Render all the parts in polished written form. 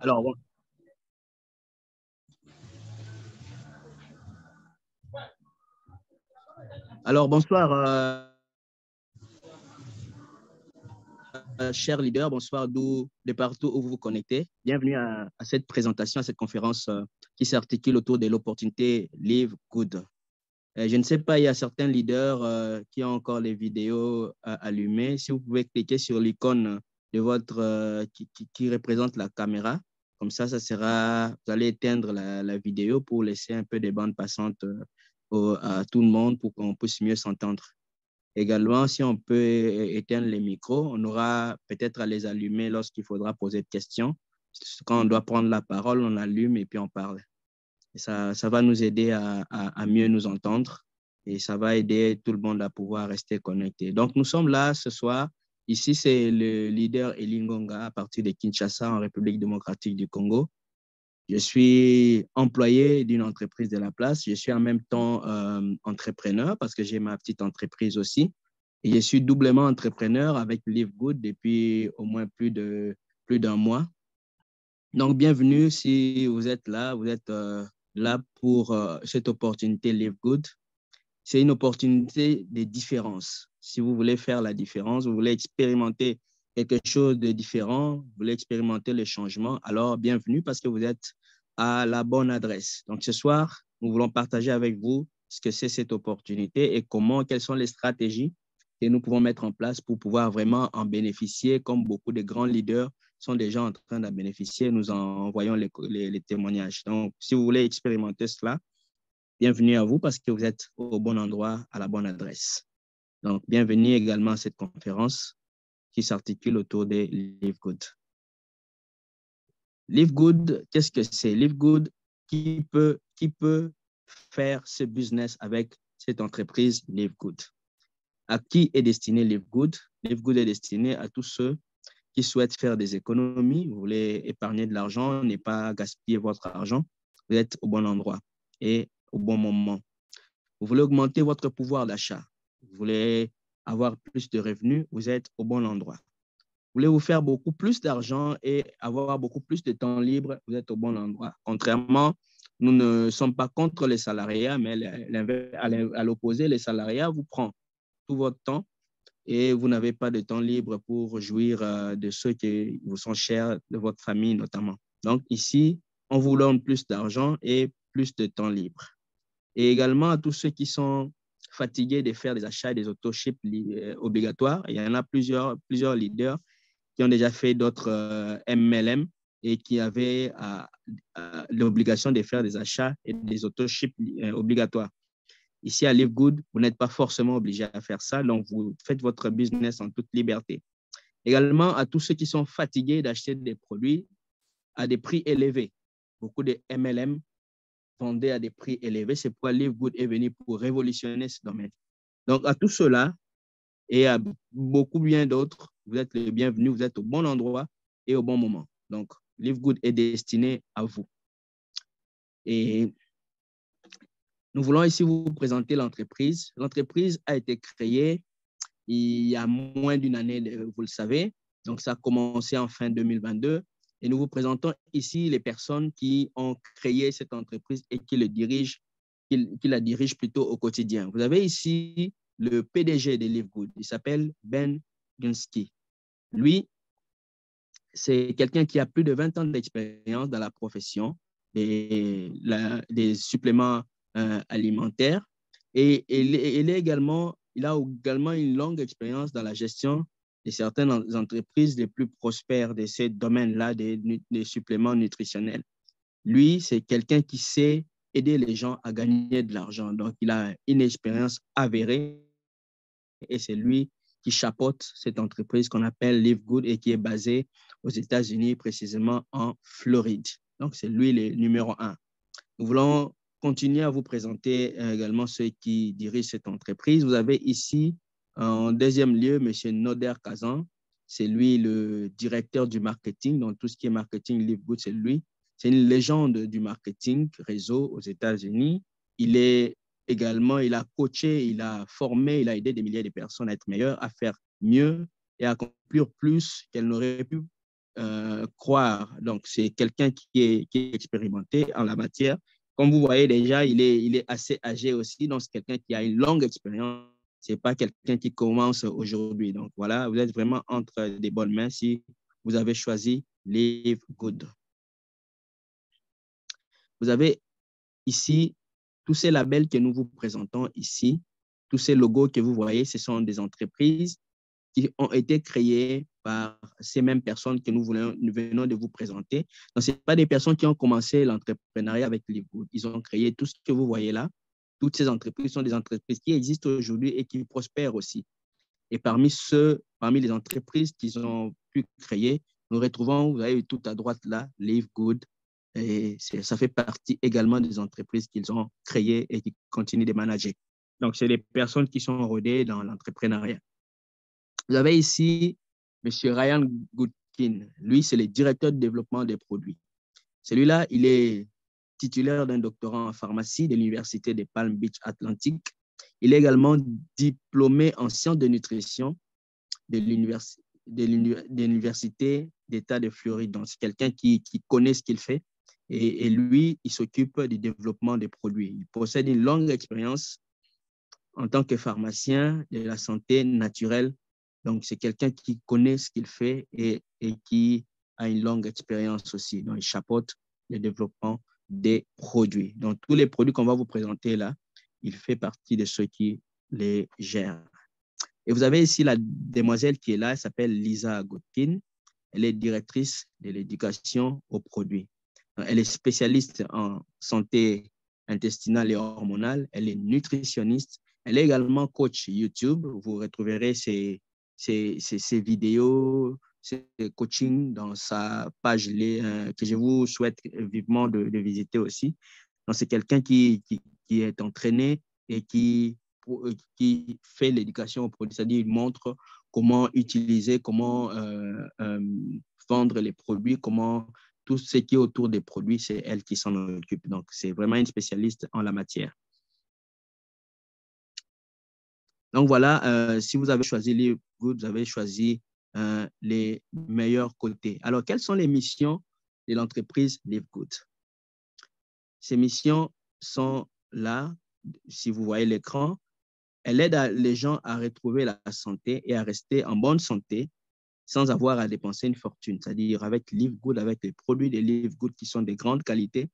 Alors, bon- alors bonsoir, chers leaders, bonsoir de partout où vous vous connectez. Bienvenue à cette présentation, à cette conférence qui s'articule autour de l'opportunité Live Good. Je ne sais pas, il y a certains leaders qui ont encore les vidéos allumées. Si vous pouvez cliquer sur l'icône de votre qui représente la caméra, comme ça sera, vous allez éteindre la vidéo pour laisser un peu de bande passante à tout le monde pour qu'on puisse mieux s'entendre. Également, si on peut éteindre les micros, on aura peut-être à les allumer lorsqu'il faudra poser des questions. Quand on doit prendre la parole, on allume et puis on parle. Et ça va nous aider à mieux nous entendre et ça va aider tout le monde à pouvoir rester connecté. Donc, nous sommes là ce soir. Ici, c'est le leader Eli Ngonga à partir de Kinshasa, en République démocratique du Congo. Je suis employé d'une entreprise de la place. Je suis en même temps entrepreneur parce que j'ai ma petite entreprise aussi. Et je suis doublement entrepreneur avec Live Good depuis au moins plus d'un mois. Donc, bienvenue si vous êtes là. Vous êtes là pour cette opportunité Live Good. C'est une opportunité de différence. Si vous voulez faire la différence, vous voulez expérimenter quelque chose de différent, vous voulez expérimenter le changement, alors bienvenue parce que vous êtes à la bonne adresse. Donc ce soir, nous voulons partager avec vous ce que c'est cette opportunité et comment, quelles sont les stratégies que nous pouvons mettre en place pour pouvoir vraiment en bénéficier, comme beaucoup de grands leaders sont déjà en train d'en bénéficier. Nous en voyons les témoignages. Donc, si vous voulez expérimenter cela, bienvenue à vous parce que vous êtes au bon endroit, à la bonne adresse. Donc, bienvenue également à cette conférence qui s'articule autour des Live Good. Live Good, qu'est-ce que c'est? Live Good, qui peut faire ce business avec cette entreprise Live Good? À qui est destiné Live Good? Live Good est destiné à tous ceux qui souhaitent faire des économies. Vous voulez épargner de l'argent, ne pas gaspiller votre argent. Vous êtes au bon endroit et au bon moment. Vous voulez augmenter votre pouvoir d'achat. Vous voulez avoir plus de revenus. Vous êtes au bon endroit. Vous voulez vous faire beaucoup plus d'argent et avoir beaucoup plus de temps libre. Vous êtes au bon endroit. Contrairement, nous ne sommes pas contre les salariats, mais à l'opposé, les salariats vous prennent tout votre temps et vous n'avez pas de temps libre pour jouir de ceux qui vous sont chers, de votre famille notamment. Donc ici, on vous donne plus d'argent et plus de temps libre. Et également à tous ceux qui sont fatigués de faire des achats et des autoships obligatoires. Il y en a plusieurs leaders qui ont déjà fait d'autres MLM et qui avaient l'obligation de faire des achats et des autoships obligatoires. Ici, à Live Good, vous n'êtes pas forcément obligé à faire ça, donc vous faites votre business en toute liberté. Également, à tous ceux qui sont fatigués d'acheter des produits à des prix élevés. Beaucoup de MLM vendaient à des prix élevés. C'est pourquoi Live Good est venu pour révolutionner ce domaine. Donc, à tout cela et à beaucoup bien d'autres, vous êtes les bienvenus, vous êtes au bon endroit et au bon moment. Donc, Live Good est destiné à vous. Et nous voulons ici vous présenter l'entreprise. L'entreprise a été créée il y a moins d'une année, vous le savez. Donc, ça a commencé en fin 2022. Et nous vous présentons ici les personnes qui ont créé cette entreprise et qui la dirigent plutôt au quotidien. Vous avez ici le PDG de Live Good. Il s'appelle Ben Gunski. Lui, c'est quelqu'un qui a plus de 20 ans d'expérience dans la profession des suppléments alimentaires. Et il a également une longue expérience dans la gestion de certaines entreprises les plus prospères de ces domaines-là des suppléments nutritionnels. Lui, c'est quelqu'un qui sait aider les gens à gagner de l'argent. Donc, il a une expérience avérée et c'est lui qui chapeaute cette entreprise qu'on appelle Live Good et qui est basée aux États-Unis, précisément en Floride. Donc, c'est lui le numéro un. Nous voulons continuer à vous présenter également ceux qui dirigent cette entreprise. Vous avez ici, en deuxième lieu, M. Noder Kazan. C'est lui le directeur du marketing. Donc, tout ce qui est marketing Live Good, c'est lui. C'est une légende du marketing réseau aux États-Unis. Il a coaché, il a formé, il a aidé des milliers de personnes à être meilleures, à faire mieux et à accomplir plus qu'elles n'auraient pu croire. Donc, c'est quelqu'un qui est expérimenté en la matière. Comme vous voyez déjà, il est assez âgé aussi. Donc, c'est quelqu'un qui a une longue expérience. Ce n'est pas quelqu'un qui commence aujourd'hui. Donc, voilà, vous êtes vraiment entre des bonnes mains si vous avez choisi Live Good. Vous avez ici tous ces labels que nous vous présentons ici, tous ces logos que vous voyez, ce sont des entreprises qui ont été créées par ces mêmes personnes que nous venons de vous présenter. Donc, ce ne sont pas des personnes qui ont commencé l'entrepreneuriat avec Livegood. Ils ont créé tout ce que vous voyez là. Toutes ces entreprises sont des entreprises qui existent aujourd'hui et qui prospèrent aussi. Et parmi les entreprises qu'ils ont pu créer, nous retrouvons, vous avez tout à droite là, Livegood. Et ça fait partie également des entreprises qu'ils ont créées et qui continuent de manager. Donc, c'est des personnes qui sont rodées dans l'entrepreneuriat. Vous avez ici M. Ryan Goodkin. Lui, c'est le directeur de développement des produits. Celui-là, il est titulaire d'un doctorat en pharmacie de l'Université de Palm Beach Atlantic. Il est également diplômé en sciences de nutrition de l'Université d'État de Floride. Donc, c'est quelqu'un qui connaît ce qu'il fait. Et lui, il s'occupe du développement des produits. Il possède une longue expérience en tant que pharmacien de la santé naturelle. Donc, c'est quelqu'un qui connaît ce qu'il fait et qui a une longue expérience aussi. Donc, il chapeaute le développement des produits. Donc, tous les produits qu'on va vous présenter là, il fait partie de ceux qui les gèrent. Et vous avez ici la demoiselle qui est là, elle s'appelle Lisa Goodkin. Elle est directrice de l'éducation aux produits. Elle est spécialiste en santé intestinale et hormonale. Elle est nutritionniste. Elle est également coach YouTube. Vous retrouverez ses vidéos, ses coachings dans sa page que je vous souhaite vivement de visiter aussi. Donc, c'est quelqu'un qui est entraîné et qui fait l'éducation aux produits, c'est-à-dire il montre comment utiliser, comment vendre les produits, comment tout ce qui est autour des produits, c'est elle qui s'en occupe. Donc, c'est vraiment une spécialiste en la matière. Donc, voilà, si vous avez choisi Live Good, vous avez choisi les meilleurs côtés. Alors, quelles sont les missions de l'entreprise Live Good? Ces missions sont là, si vous voyez l'écran. Elle aide les gens à retrouver la santé et à rester en bonne santé sans avoir à dépenser une fortune. C'est-à-dire avec Live Good, avec les produits de Live Good qui sont de grande qualité,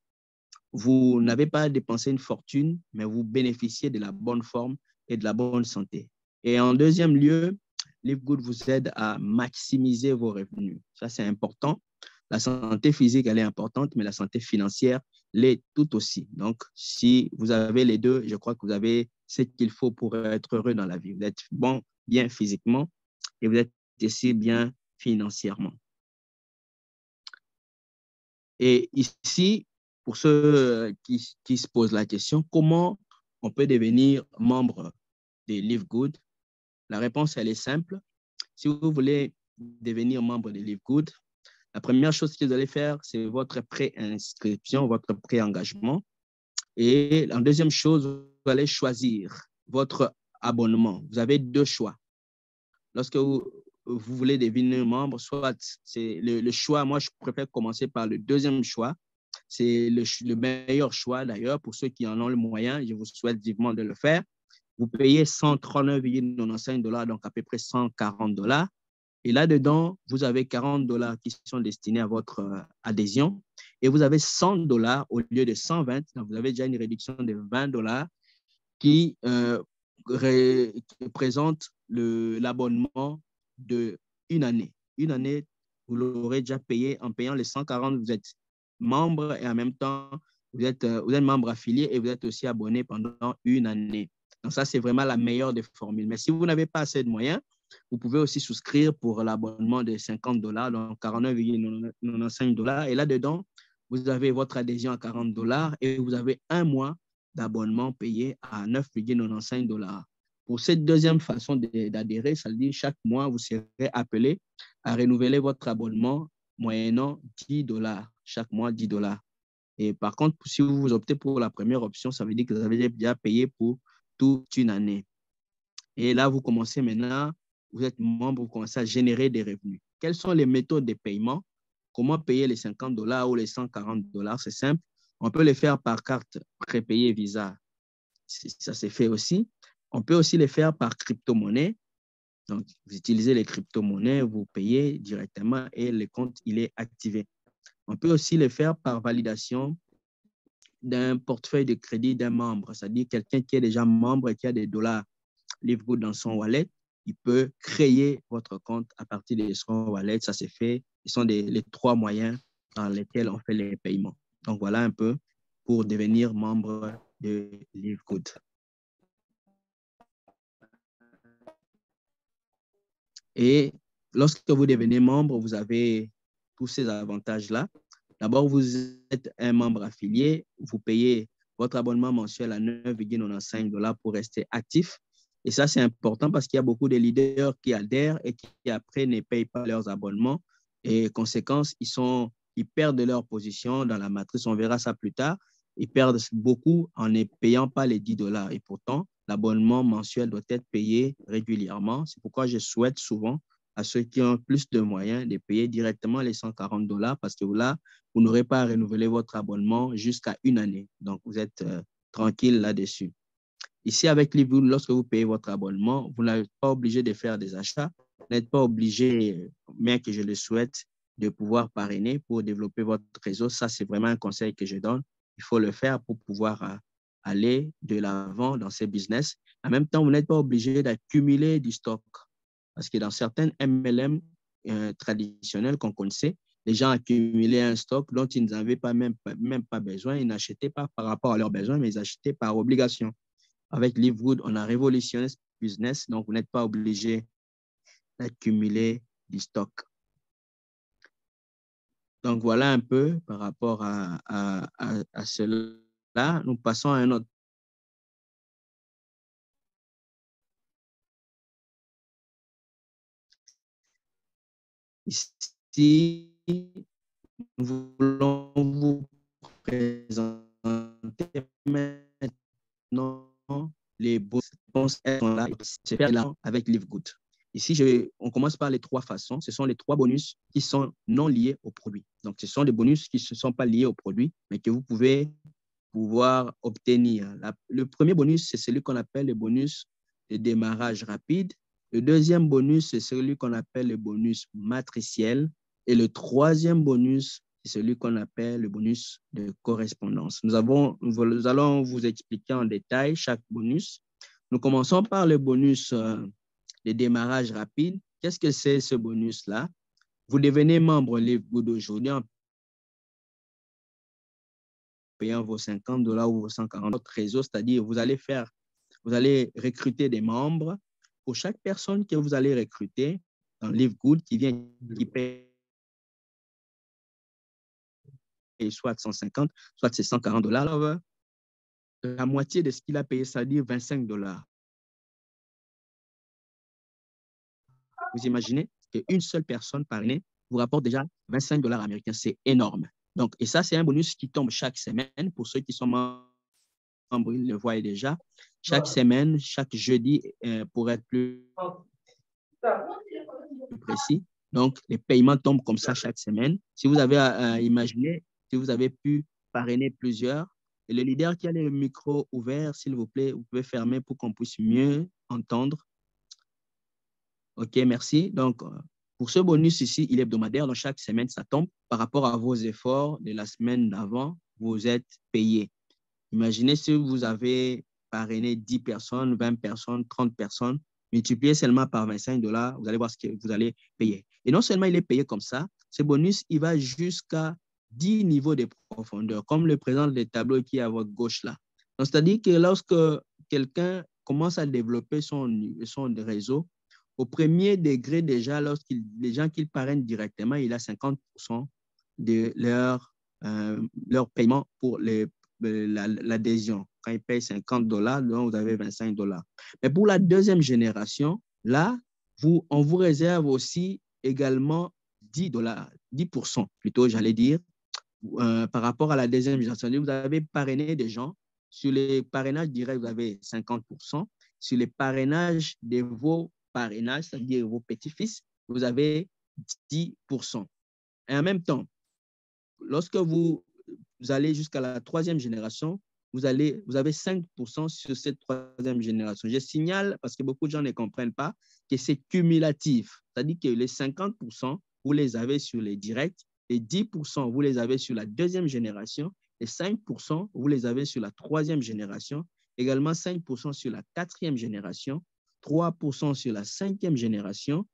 vous n'avez pas à dépenser une fortune, mais vous bénéficiez de la bonne forme et de la bonne santé. Et en deuxième lieu, Live Good vous aide à maximiser vos revenus. Ça, c'est important. La santé physique, elle est importante, mais la santé financière l'est tout aussi. Donc, si vous avez les deux, je crois que vous avez ce qu'il faut pour être heureux dans la vie. Vous êtes bon, bien physiquement et vous êtes aussi bien financièrement. Et ici, pour ceux qui se posent la question, comment on peut devenir membre de Live Good? La réponse, elle est simple. Si vous voulez devenir membre de Live Good, la première chose que vous allez faire, c'est votre pré-inscription, votre pré-engagement. Et la deuxième chose, vous allez choisir votre abonnement. Vous avez deux choix. Lorsque vous voulez devenir membre, soit c'est le choix, moi je préfère commencer par le deuxième choix. C'est le meilleur choix d'ailleurs pour ceux qui en ont le moyen. Je vous souhaite vivement de le faire. Vous payez 139,95 $, donc à peu près 140 $. Et là-dedans, vous avez 40 $ qui sont destinés à votre adhésion et vous avez 100 $ au lieu de 120. Donc, vous avez déjà une réduction de 20 $ qui représente l'abonnement d'une année. Une année, vous l'aurez déjà payé. En payant les 140, vous êtes membre et en même temps, vous êtes membre affilié et vous êtes aussi abonné pendant une année. Donc, ça, c'est vraiment la meilleure des formules. Mais si vous n'avez pas assez de moyens, vous pouvez aussi souscrire pour l'abonnement de 50 $, donc 49,95 $. Et là-dedans, vous avez votre adhésion à 40 $ et vous avez un mois d'abonnement payé à 9,95 $. Pour cette deuxième façon d'adhérer, ça veut dire chaque mois, vous serez appelé à renouveler votre abonnement moyennant 10 $. Chaque mois, 10 $. Et par contre, si vous optez pour la première option, ça veut dire que vous avez déjà payé pour toute une année. Et là, vous commencez maintenant, vous êtes membre, vous commencez à générer des revenus. Quelles sont les méthodes de paiement? Comment payer les 50 $ ou les 140 $? C'est simple. On peut les faire par carte prépayée Visa. Ça s'est fait aussi. On peut aussi les faire par crypto-monnaie. Donc, vous utilisez les crypto-monnaies, vous payez directement et le compte, il est activé. On peut aussi les faire par validation d'un portefeuille de crédit d'un membre, c'est-à-dire quelqu'un qui est déjà membre et qui a des dollars Livegood dans son wallet, il peut créer votre compte à partir de son wallet. Ça, c'est fait. Ce sont les trois moyens dans lesquels on fait les paiements. Donc, voilà un peu pour devenir membre de Livegood. Et lorsque vous devenez membre, vous avez tous ces avantages-là. D'abord, vous êtes un membre affilié, vous payez votre abonnement mensuel à 9,95 $ pour rester actif. Et ça, c'est important parce qu'il y a beaucoup de leaders qui adhèrent et qui après ne payent pas leurs abonnements. Et conséquence, ils perdent leur position dans la matrice. On verra ça plus tard. Ils perdent beaucoup en ne payant pas les 10 $. Et pourtant, l'abonnement mensuel doit être payé régulièrement. C'est pourquoi je souhaite souvent à ceux qui ont plus de moyens de payer directement les 140 $ parce que là, vous n'aurez pas à renouveler votre abonnement jusqu'à une année. Donc, vous êtes tranquille là-dessus. Ici, avec Livegood, lorsque vous payez votre abonnement, vous n'êtes pas obligé de faire des achats. Vous n'êtes pas obligé, bien que je le souhaite, de pouvoir parrainer pour développer votre réseau. Ça, c'est vraiment un conseil que je donne. Il faut le faire pour pouvoir aller de l'avant dans ces business. En même temps, vous n'êtes pas obligé d'accumuler du stock. Parce que dans certaines MLM traditionnelles qu'on connaissait, les gens accumulaient un stock dont ils n'avaient même pas besoin. Ils n'achetaient pas par rapport à leurs besoins, mais ils achetaient par obligation. Avec Livegood, on a révolutionné ce business, donc vous n'êtes pas obligé d'accumuler du stock. Donc, voilà un peu par rapport à cela. Nous passons à un autre. Ici, nous voulons vous présenter maintenant les réponses avec Livegood. Ici, on commence par les trois façons. Ce sont les trois bonus qui sont non liés au produit. Donc, ce sont des bonus qui ne sont pas liés au produit, mais que vous pouvez pouvoir obtenir. Le premier bonus, c'est celui qu'on appelle le bonus de démarrage rapide. Le deuxième bonus, c'est celui qu'on appelle le bonus matriciel. Et le troisième bonus, c'est celui qu'on appelle le bonus de correspondance. Nous allons vous expliquer en détail chaque bonus. Nous commençons par le bonus de démarrage rapide. Qu'est-ce que c'est ce bonus-là? Vous devenez membre Livegood aujourd'hui en payant vos 50 $ ou vos 140 $ réseau, c'est-à-dire vous allez recruter des membres. Pour chaque personne que vous allez recruter dans Livegood qui paye soit 150, soit c'est 140 $, alors, la moitié de ce qu'il a payé, c'est-à-dire 25 $. Vous imaginez qu'une seule personne parrainée vous rapporte déjà 25 $ américains. C'est énorme. Donc, et ça, c'est un bonus qui tombe chaque semaine. Pour ceux qui sont membres, ils le voient déjà. Chaque semaine, chaque jeudi, pour être plus précis. Donc, les paiements tombent comme ça chaque semaine. Si vous avez imaginé, si vous avez pu parrainer plusieurs, et le leader qui a le micro ouvert, s'il vous plaît, vous pouvez fermer pour qu'on puisse mieux entendre. OK, merci. Donc, pour ce bonus ici, il est hebdomadaire. Donc, chaque semaine, ça tombe. Par rapport à vos efforts de la semaine d'avant, vous êtes payé. Imaginez si vous avez parrainé 10 personnes, 20 personnes, 30 personnes, multipliez seulement par 25 $, vous allez voir ce que vous allez payer. Et non seulement il est payé comme ça, ce bonus, il va jusqu'à 10 niveaux de profondeur, comme le présente le tableau qui est à votre gauche là. C'est-à-dire que lorsque quelqu'un commence à développer son réseau, au premier degré déjà, les gens qu'il parraine directement, il a 50% de leur paiement pour l'adhésion. Quand il paye 50 $, donc vous avez 25 $. Mais pour la deuxième génération, là, on vous réserve aussi également 10 $, 10% plutôt, j'allais dire, par rapport à la deuxième génération. Vous avez parrainé des gens. Sur les parrainages directs, vous avez 50%. Sur les parrainages de vos parrainages, c'est-à-dire vos petits-fils, vous avez 10%. Et en même temps, lorsque vous allez jusqu'à la troisième génération, vous avez 5% sur cette troisième génération. Je signale, parce que beaucoup de gens ne comprennent pas, que c'est cumulatif. C'est-à-dire que les 50%, vous les avez sur les directs, et 10%, vous les avez sur la deuxième génération, et 5%, vous les avez sur la troisième génération, également 5% sur la quatrième génération, 3% sur la cinquième génération,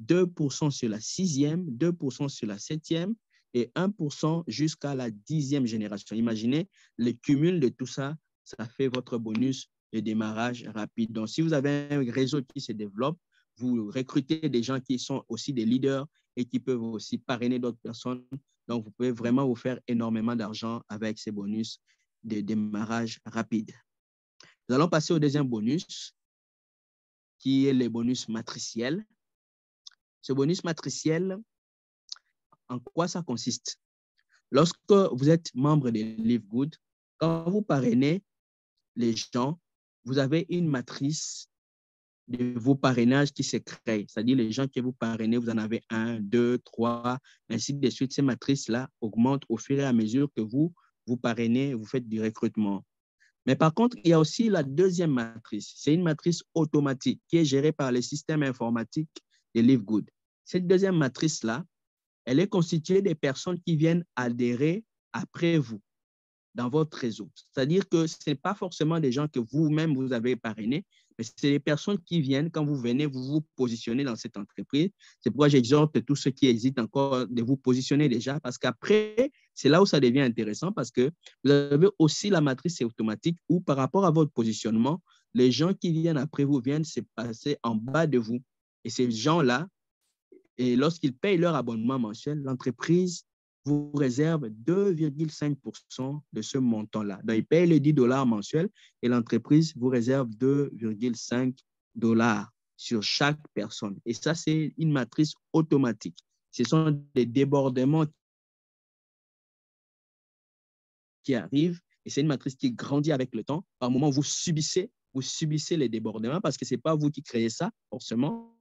2% sur la sixième, 2% sur la septième, et 1% jusqu'à la 10e génération. Imaginez le cumul de tout ça, ça fait votre bonus de démarrage rapide. Donc, si vous avez un réseau qui se développe, vous recrutez des gens qui sont aussi des leaders et qui peuvent aussi parrainer d'autres personnes. Donc, vous pouvez vraiment vous faire énormément d'argent avec ces bonus de démarrage rapide. Nous allons passer au deuxième bonus, qui est le bonus matriciel. Ce bonus matriciel, en quoi ça consiste? Lorsque vous êtes membre de LiveGood, quand vous parrainez les gens, vous avez une matrice de vos parrainages qui se crée. C'est-à-dire les gens que vous parrainez, vous en avez 1, 2, 3, ainsi de suite. Ces matrices-là augmentent au fur et à mesure que vous parrainez, vous faites du recrutement. Mais par contre, il y a aussi la deuxième matrice. C'est une matrice automatique qui est gérée par le système informatique de LiveGood. Cette deuxième matrice-là, elle est constituée des personnes qui viennent adhérer après vous dans votre réseau. C'est-à-dire que ce n'est pas forcément des gens que vous-même vous avez parrainés, mais c'est des personnes qui viennent, quand vous venez, vous vous positionnez dans cette entreprise. C'est pourquoi j'exhorte tous ceux qui hésitent encore de vous positionner déjà, parce qu'après, c'est là où ça devient intéressant, parce que vous avez aussi la matrice automatique où, par rapport à votre positionnement, les gens qui viennent après vous viennent se passer en bas de vous. Et ces gens-là, et lorsqu'ils payent leur abonnement mensuel, l'entreprise vous réserve 2,5% de ce montant-là. Donc, ils payent les $10 mensuels et l'entreprise vous réserve 2,5$ sur chaque personne. Et ça, c'est une matrice automatique. Ce sont des débordements qui arrivent et c'est une matrice qui grandit avec le temps. Par moment, vous subissez les débordements parce que ce n'est pas vous qui créez ça, forcément.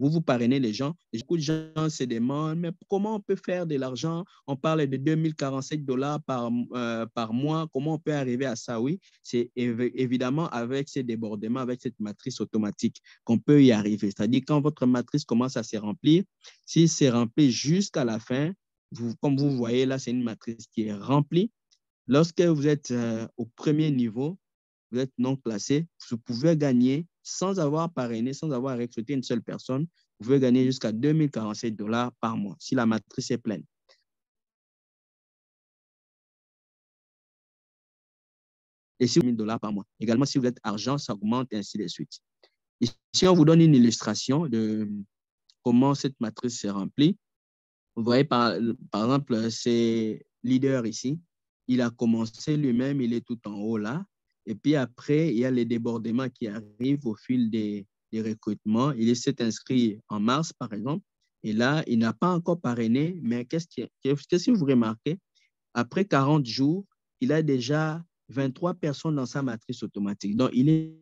Vous parrainez les gens. Et beaucoup de gens se demandent, mais comment on peut faire de l'argent? On parle de $2047 par mois. Comment on peut arriver à ça? Oui, c'est évidemment avec ces débordements, avec cette matrice automatique qu'on peut y arriver. C'est-à-dire quand votre matrice commence à se remplir, si c'est rempli jusqu'à la fin, comme vous voyez là, c'est une matrice qui est remplie. Lorsque vous êtes au premier niveau, vous êtes non classé, vous pouvez gagner sans avoir parrainé, sans avoir recruté une seule personne, vous pouvez gagner jusqu'à $2047 par mois si la matrice est pleine. Et si vous avez $1000 par mois. Également, si vous êtes argent, ça augmente et ainsi de suite. Ici, on vous donne une illustration de comment cette matrice se remplit. Vous voyez, par exemple, c'est leader ici. Il a commencé lui-même, il est tout en haut là. Et puis après, il y a les débordements qui arrivent au fil des recrutements. Il s'est inscrit en mars, par exemple. Et là, il n'a pas encore parrainé, mais qu'est-ce que vous remarquez? Après 40 jours, il a déjà 23 personnes dans sa matrice automatique. Donc, il est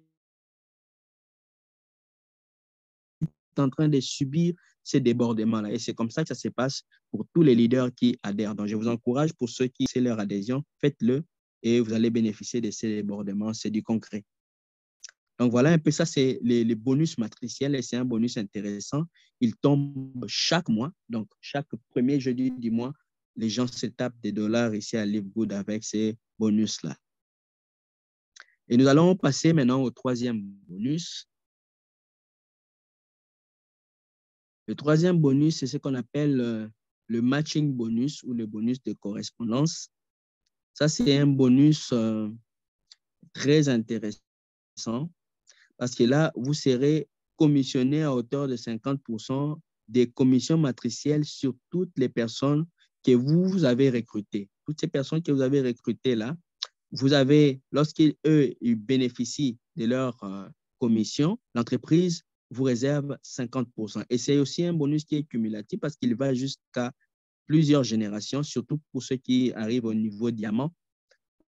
en train de subir ces débordements-là. Et c'est comme ça que ça se passe pour tous les leaders qui adhèrent. Donc, je vous encourage, pour ceux qui c'est leur adhésion, faites-le et vous allez bénéficier de ces débordements. C'est du concret. Donc, voilà un peu ça, c'est les bonus matriciels et c'est un bonus intéressant. Il tombe chaque mois. Donc, chaque premier jeudi du mois, les gens se tapent des dollars ici à LiveGood avec ces bonus-là. Et nous allons passer maintenant au troisième bonus. Le troisième bonus, c'est ce qu'on appelle le matching bonus ou le bonus de correspondance. Ça, c'est un bonus très intéressant parce que là, vous serez commissionné à hauteur de 50% des commissions matricielles sur toutes les personnes que vous avez recrutées. Toutes ces personnes que vous avez recrutées là, vous avez, lorsqu'ils bénéficient de leur commission, l'entreprise vous réserve 50%. Et c'est aussi un bonus qui est cumulatif parce qu'il va jusqu'à plusieurs générations, surtout pour ceux qui arrivent au niveau diamant.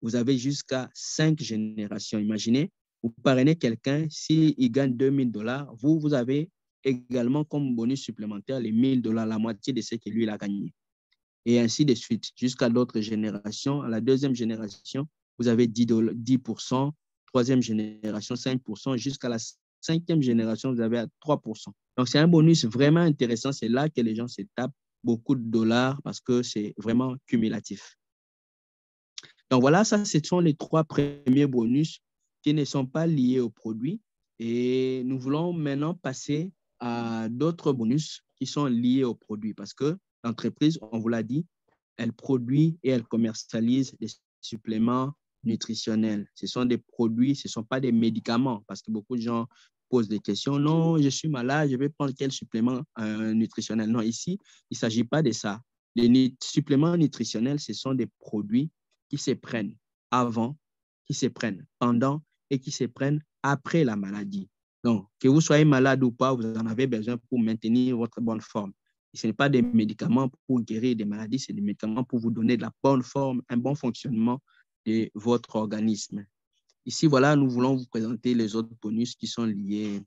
Vous avez jusqu'à 5 générations. Imaginez, vous parrainez quelqu'un, s'il gagne $2000, vous avez également comme bonus supplémentaire les $1,000, la moitié de ce que lui, il a gagné. Et ainsi de suite, jusqu'à d'autres générations. À la deuxième génération, vous avez 10%, troisième génération, 5%, jusqu'à la cinquième génération, vous avez à 3%. Donc, c'est un bonus vraiment intéressant. C'est là que les gens se tapent beaucoup de dollars parce que c'est vraiment cumulatif. Donc, voilà, ça, ce sont les 3 premiers bonus qui ne sont pas liés au produit. Et nous voulons maintenant passer à d'autres bonus qui sont liés au produit parce que l'entreprise, on vous l'a dit, elle produit et elle commercialise des suppléments nutritionnels. Ce sont des produits, ce ne sont pas des médicaments parce que beaucoup de gens posent des questions. Non, je suis malade, je vais prendre quel supplément nutritionnel? Non, ici, il ne s'agit pas de ça. Les suppléments nutritionnels, ce sont des produits qui se prennent avant, qui se prennent pendant et qui se prennent après la maladie. Donc, que vous soyez malade ou pas, vous en avez besoin pour maintenir votre bonne forme. Ce n'est pas des médicaments pour guérir des maladies, c'est des médicaments pour vous donner de la bonne forme, un bon fonctionnement de votre organisme. Ici, voilà, nous voulons vous présenter les autres bonus qui sont liés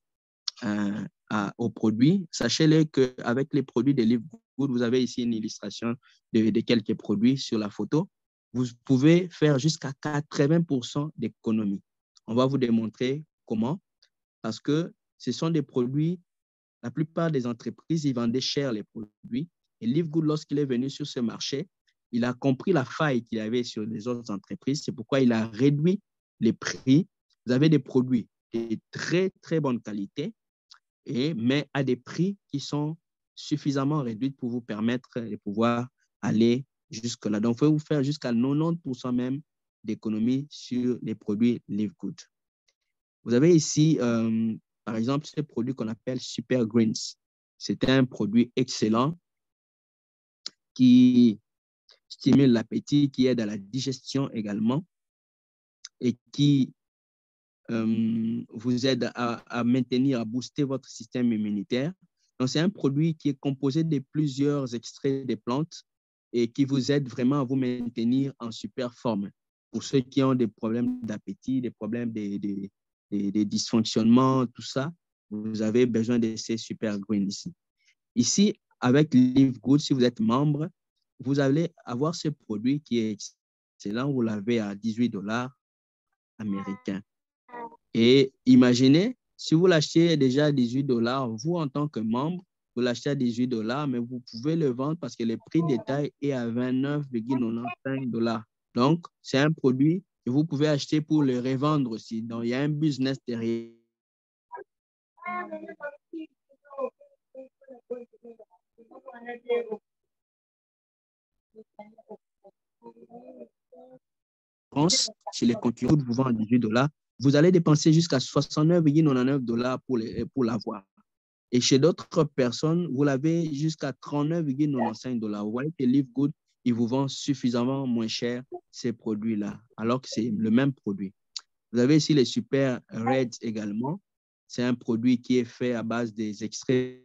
aux produits. Sachez-le qu'avec les produits de Live Good, vous avez ici une illustration de quelques produits sur la photo. Vous pouvez faire jusqu'à 80% d'économie. On va vous démontrer comment, parce que ce sont des produits, la plupart des entreprises, ils vendaient cher les produits. Et Live Good, lorsqu'il est venu sur ce marché, il a compris la faille qu'il avait sur les autres entreprises. C'est pourquoi il a réduit les prix. Vous avez des produits de très, très bonne qualité, mais à des prix qui sont suffisamment réduits pour vous permettre de pouvoir aller jusque-là. Donc, vous pouvez vous faire jusqu'à 90% même d'économie sur les produits Live Good. Vous avez ici, par exemple, ce produit qu'on appelle Super Greens. C'est un produit excellent qui stimule l'appétit, qui aide à la digestion également et qui vous aide à maintenir, à booster votre système immunitaire. Donc, c'est un produit qui est composé de plusieurs extraits des plantes et qui vous aide vraiment à vous maintenir en super forme. Pour ceux qui ont des problèmes d'appétit, des problèmes de dysfonctionnement, tout ça, vous avez besoin de ces super greens ici. Ici, avec Live Good, si vous êtes membre, vous allez avoir ce produit qui est excellent. Vous l'avez à $18 américains. Et imaginez, si vous l'achetez déjà à $18, vous en tant que membre, vous l'achetez à $18, mais vous pouvez le vendre parce que le prix détail est à $29,95. Donc, c'est un produit que vous pouvez acheter pour le revendre aussi. Donc, il y a un business derrière. Chez les concurrents, vous vendez à $18, vous allez dépenser jusqu'à $69,99 pour l'avoir. Et chez d'autres personnes, vous l'avez jusqu'à $39,95. Vous voyez que Live Good, il vous vend suffisamment moins cher ces produits-là, alors que c'est le même produit. Vous avez ici les Super Reds également. C'est un produit qui est fait à base des extraits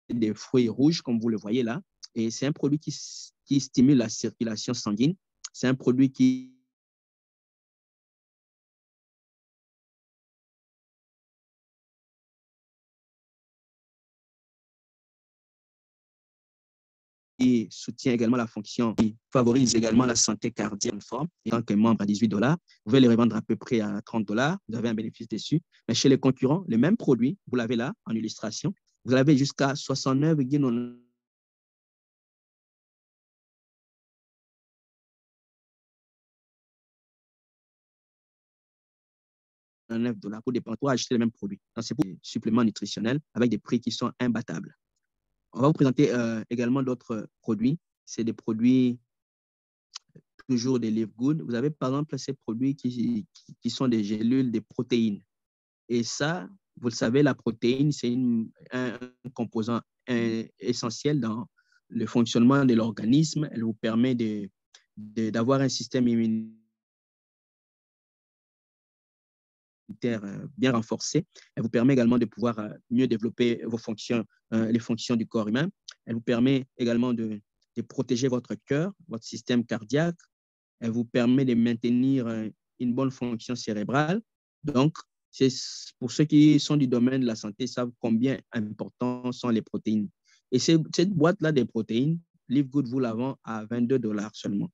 des fruits rouges, comme vous le voyez là. Et c'est un produit qui stimule la circulation sanguine. C'est un produit qui soutient également la fonction, qui favorise également la santé cardiaque en forme. Et tant que membre à $18, vous pouvez les revendre à peu près à $30. Vous avez un bénéfice dessus. Mais chez les concurrents, le même produit, vous l'avez là en illustration. Vous l'avez jusqu'à 69,99 $ pour acheter le même produit. C'est pour des suppléments nutritionnels avec des prix qui sont imbattables. On va vous présenter également d'autres produits. C'est des produits toujours des Live Good. Vous avez par exemple ces produits qui sont des gélules, des protéines. Et ça, vous le savez, la protéine, c'est un composant essentiel dans le fonctionnement de l'organisme. Elle vous permet d'avoir un système immunitaire bien renforcé. Elle vous permet également de pouvoir mieux développer vos fonctions, les fonctions du corps humain. Elle vous permet également de protéger votre cœur, votre système cardiaque. Elle vous permet de maintenir une bonne fonction cérébrale. Donc, Pour ceux qui sont du domaine de la santé, savent combien importants sont les protéines. Et cette boîte-là des protéines, Live Good vous la vend à 22 dollars seulement.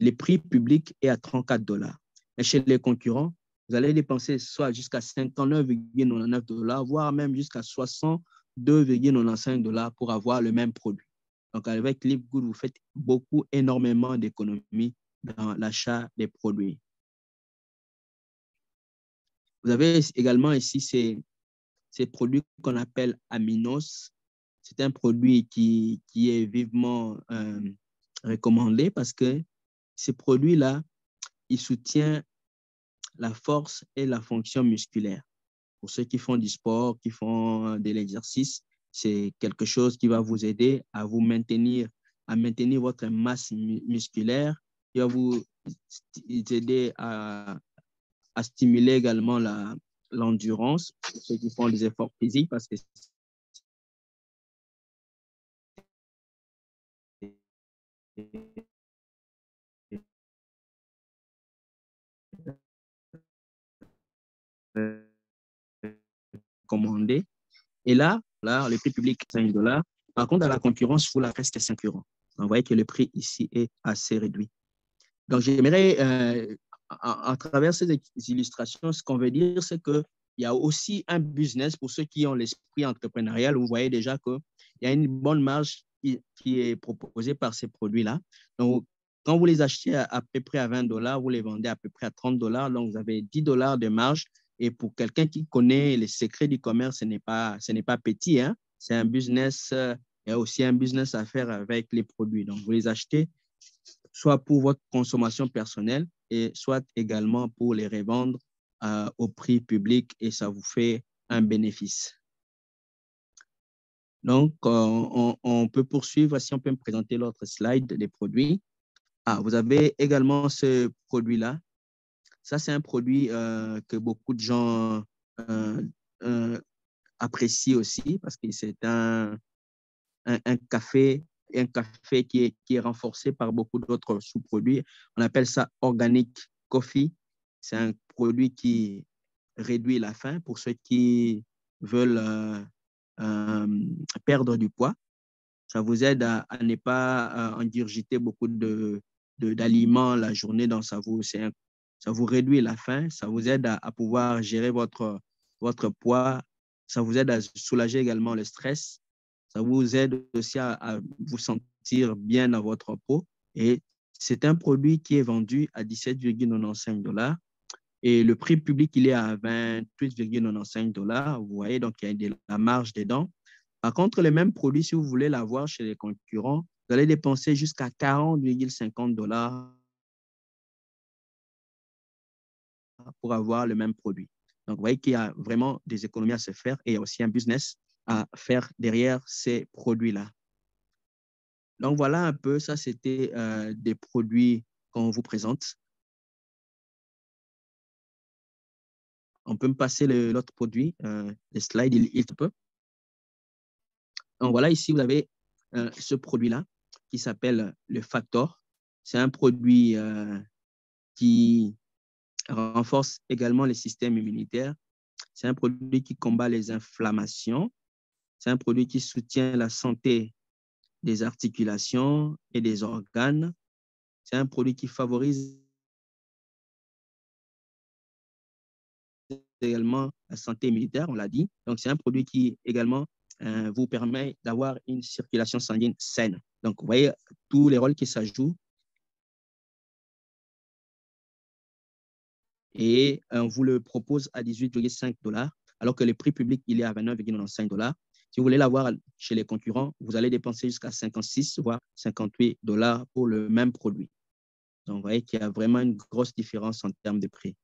Le prix public est à 34 dollars. Mais chez les concurrents, vous allez dépenser soit jusqu'à 59,99 dollars, voire même jusqu'à 62,95 dollars pour avoir le même produit. Donc, avec Live Good, vous faites énormément d'économies dans l'achat des produits. Vous avez également ici ces produits qu'on appelle Aminos. C'est un produit qui est vivement recommandé parce que ces produits-là, ils soutiennent la force et la fonction musculaire. Pour ceux qui font du sport, qui font de l'exercice, c'est quelque chose qui va vous aider à maintenir votre masse musculaire, qui va vous aider à stimuler également l'endurance, pour ceux qui font des efforts physiques, parce que c'est commandé. Et là, le prix public est 5 dollars. Par contre, à la concurrence, vous la presque 5 euros. Vous voyez que le prix ici est assez réduit. Donc, j'aimerais, à travers ces illustrations, ce qu'on veut dire, c'est qu'il y a aussi un business pour ceux qui ont l'esprit entrepreneurial. Vous voyez déjà qu'il y a une bonne marge qui est proposée par ces produits-là. Donc, quand vous les achetez à peu près à 20 dollars, vous les vendez à peu près à 30 dollars. Donc, vous avez 10 dollars de marge. Et pour quelqu'un qui connaît les secrets du commerce, ce n'est pas petit, hein? C'est un business, il y a aussi un business à faire avec les produits. Donc, vous les achetez soit pour votre consommation personnelle et soit également pour les revendre au prix public et ça vous fait un bénéfice. Donc, on peut poursuivre. Si on peut me présenter l'autre slide des produits. Vous avez également ce produit-là. Ça, c'est un produit que beaucoup de gens euh, apprécient aussi parce que c'est un café qui est renforcé par beaucoup d'autres sous-produits. On appelle ça Organic Coffee. C'est un produit qui réduit la faim pour ceux qui veulent perdre du poids. Ça vous aide à ne pas ingurgiter beaucoup d'aliments la journée, donc ça vous réduit la faim, ça vous aide à pouvoir gérer votre poids, ça vous aide à soulager également le stress, ça vous aide aussi à vous sentir bien dans votre peau. Et c'est un produit qui est vendu à 17,95 dollars. Et le prix public, il est à 28,95 dollars. Vous voyez, donc il y a de la marge dedans. Par contre, le même produit, si vous voulez l'avoir chez les concurrents, vous allez dépenser jusqu'à 40,50 dollars pour avoir le même produit. Donc, vous voyez qu'il y a vraiment des économies à se faire et il y a aussi un business à faire derrière ces produits-là. Donc, voilà un peu, ça, c'était des produits qu'on vous présente. On peut me passer l'autre produit, les slides, il peut. Donc, voilà, ici, vous avez ce produit-là qui s'appelle le Factor. C'est un produit qui renforce également le système immunitaire. C'est un produit qui combat les inflammations. C'est un produit qui soutient la santé des articulations et des organes. C'est un produit qui favorise également la santé immunitaire, on l'a dit. Donc, c'est un produit qui également vous permet d'avoir une circulation sanguine saine. Donc, vous voyez tous les rôles qui s'ajoutent. Et on vous le propose à 18,5 dollars, alors que le prix public, il est à 29,95 dollars. Si vous voulez l'avoir chez les concurrents, vous allez dépenser jusqu'à 56, voire 58 dollars pour le même produit. Donc, vous voyez qu'il y a vraiment une grosse différence en termes de prix.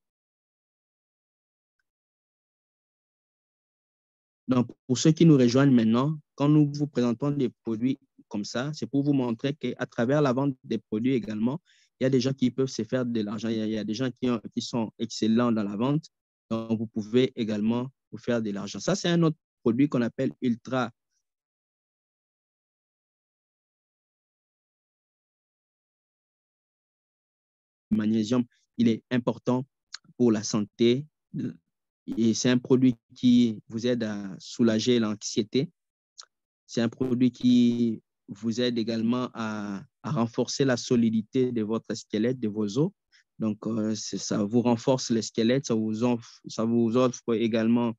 Donc, pour ceux qui nous rejoignent maintenant, quand nous vous présentons des produits comme ça, c'est pour vous montrer qu'à travers la vente des produits également, il y a des gens qui peuvent se faire de l'argent. Il y a des gens qui sont excellents dans la vente. Donc, vous pouvez également vous faire de l'argent. Ça, c'est un autre produit qu'on appelle Ultra Magnésium. Il est important pour la santé Et c'est un produit qui vous aide à soulager l'anxiété. C'est un produit qui vous aide également à renforcer la solidité de votre squelette, de vos os. Donc, ça vous renforce le squelette, ça vous offre également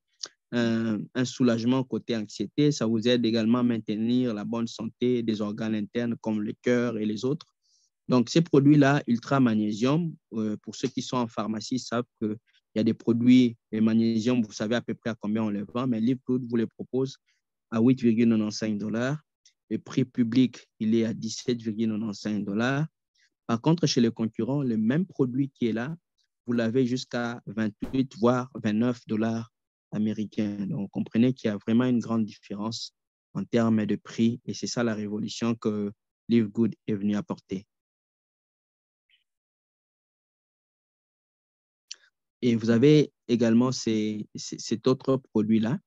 un soulagement côté anxiété. Ça vous aide également à maintenir la bonne santé des organes internes comme le cœur et les autres. Donc, ces produits-là, Ultra Magnésium, pour ceux qui sont en pharmacie, savent qu'il y a des produits, les magnésium, vous savez à peu près à combien on les vend, mais Live Good vous les propose à 8,95 $. Le prix public, il est à 17,95 $. Par contre, chez les concurrents, le même produit qui est là, vous l'avez jusqu'à 28, voire 29 $ américains. Donc, comprenez qu'il y a vraiment une grande différence en termes de prix et c'est ça la révolution que Live Good est venu apporter. Et vous avez également cet autre produit-là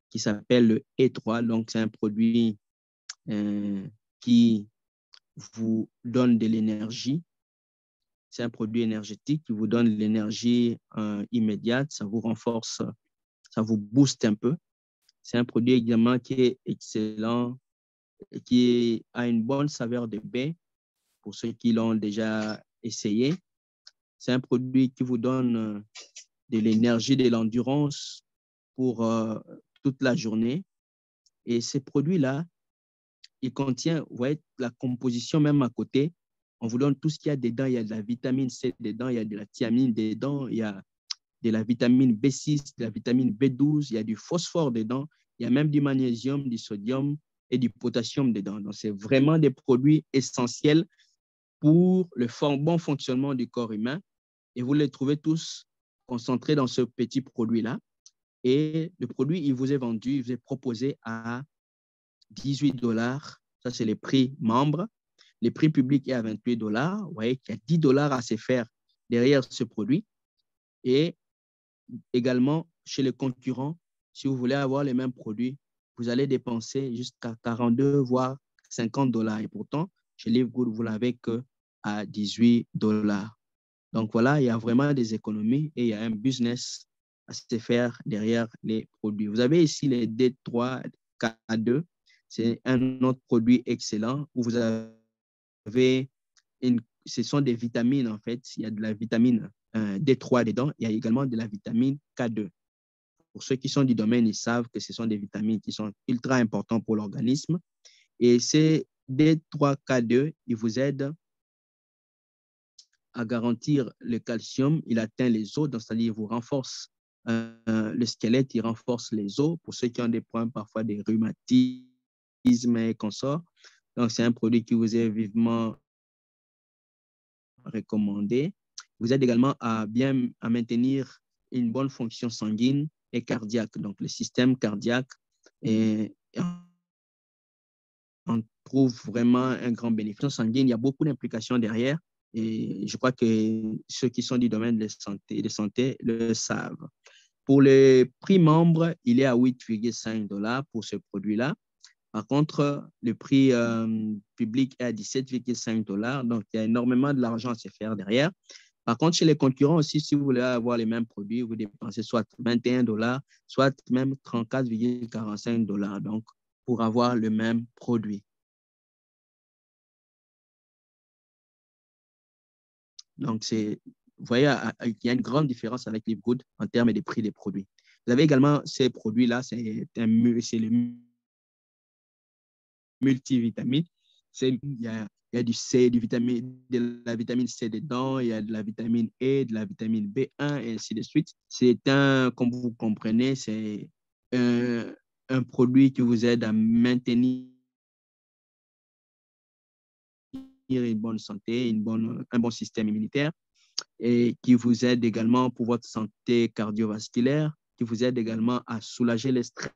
qui s'appelle le E3. Donc, c'est un produit qui vous donne de l'énergie. C'est un produit énergétique qui vous donne l'énergie immédiate. Ça vous renforce, ça vous booste un peu. C'est un produit également qui est excellent, qui a une bonne saveur de bain pour ceux qui l'ont déjà essayé. C'est un produit qui vous donne de l'énergie, de l'endurance pour toute la journée. Et ces produits-là, il contient, vous voyez, la composition même à côté. On vous donne tout ce qu'il y a dedans. Il y a de la vitamine C dedans, il y a de la thiamine dedans, il y a de la vitamine B6, de la vitamine B12, il y a du phosphore dedans, il y a même du magnésium, du sodium et du potassium dedans. Donc, c'est vraiment des produits essentiels pour le bon fonctionnement du corps humain. Et vous les trouvez tous concentrés dans ce petit produit-là. Et le produit, il vous est vendu, il vous est proposé à 18 $. Ça, c'est les prix membres. Le prix public est à 28 $. Vous voyez qu'il y a 10 $ à se faire derrière ce produit. Et également, chez les concurrents, si vous voulez avoir les mêmes produits, vous allez dépenser jusqu'à 42, voire 50 $. Et pourtant, chez Live Good, vous l'avez qu'à 18 $. Donc voilà, il y a vraiment des économies et il y a un business à se faire derrière les produits. Vous avez ici les D3, K2. C'est un autre produit excellent où vous avez ce sont des vitamines en fait. Il y a de la vitamine D3 dedans. Il y a également de la vitamine K2. Pour ceux qui sont du domaine, ils savent que ce sont des vitamines qui sont ultra importantes pour l'organisme. Et ces D3, K2, ils vous aident à garantir le calcium. Il atteint les os, c'est-à-dire il vous renforce le squelette, il renforce les os pour ceux qui ont des problèmes parfois des rhumatismes et consorts. Donc, c'est un produit qui vous est vivement recommandé. Vous aide également à maintenir une bonne fonction sanguine et cardiaque. Donc, le système cardiaque, on trouve vraiment un grand bénéfice. Sanguine, il y a beaucoup d'implications derrière. Et je crois que ceux qui sont du domaine de santé le savent. Pour les prix membres, il est à 8,5 $ pour ce produit-là. Par contre, le prix public est à 17,5 $. Donc, il y a énormément de l'argent à se faire derrière. Par contre, chez les concurrents aussi, si vous voulez avoir les mêmes produits, vous dépensez soit 21 $, soit même 34,45 $. Donc, pour avoir le même produit. Donc, vous voyez, il y a une grande différence avec Live Good en termes de prix des produits. Vous avez également ces produits-là, c'est le multivitamine. Il y a du C, de la vitamine C dedans, il y a de la vitamine E, de la vitamine B1 et ainsi de suite. Comme vous comprenez, c'est un produit qui vous aide à maintenir une bonne santé, un bon système immunitaire et qui vous aide également pour votre santé cardiovasculaire, qui vous aide également à soulager le stress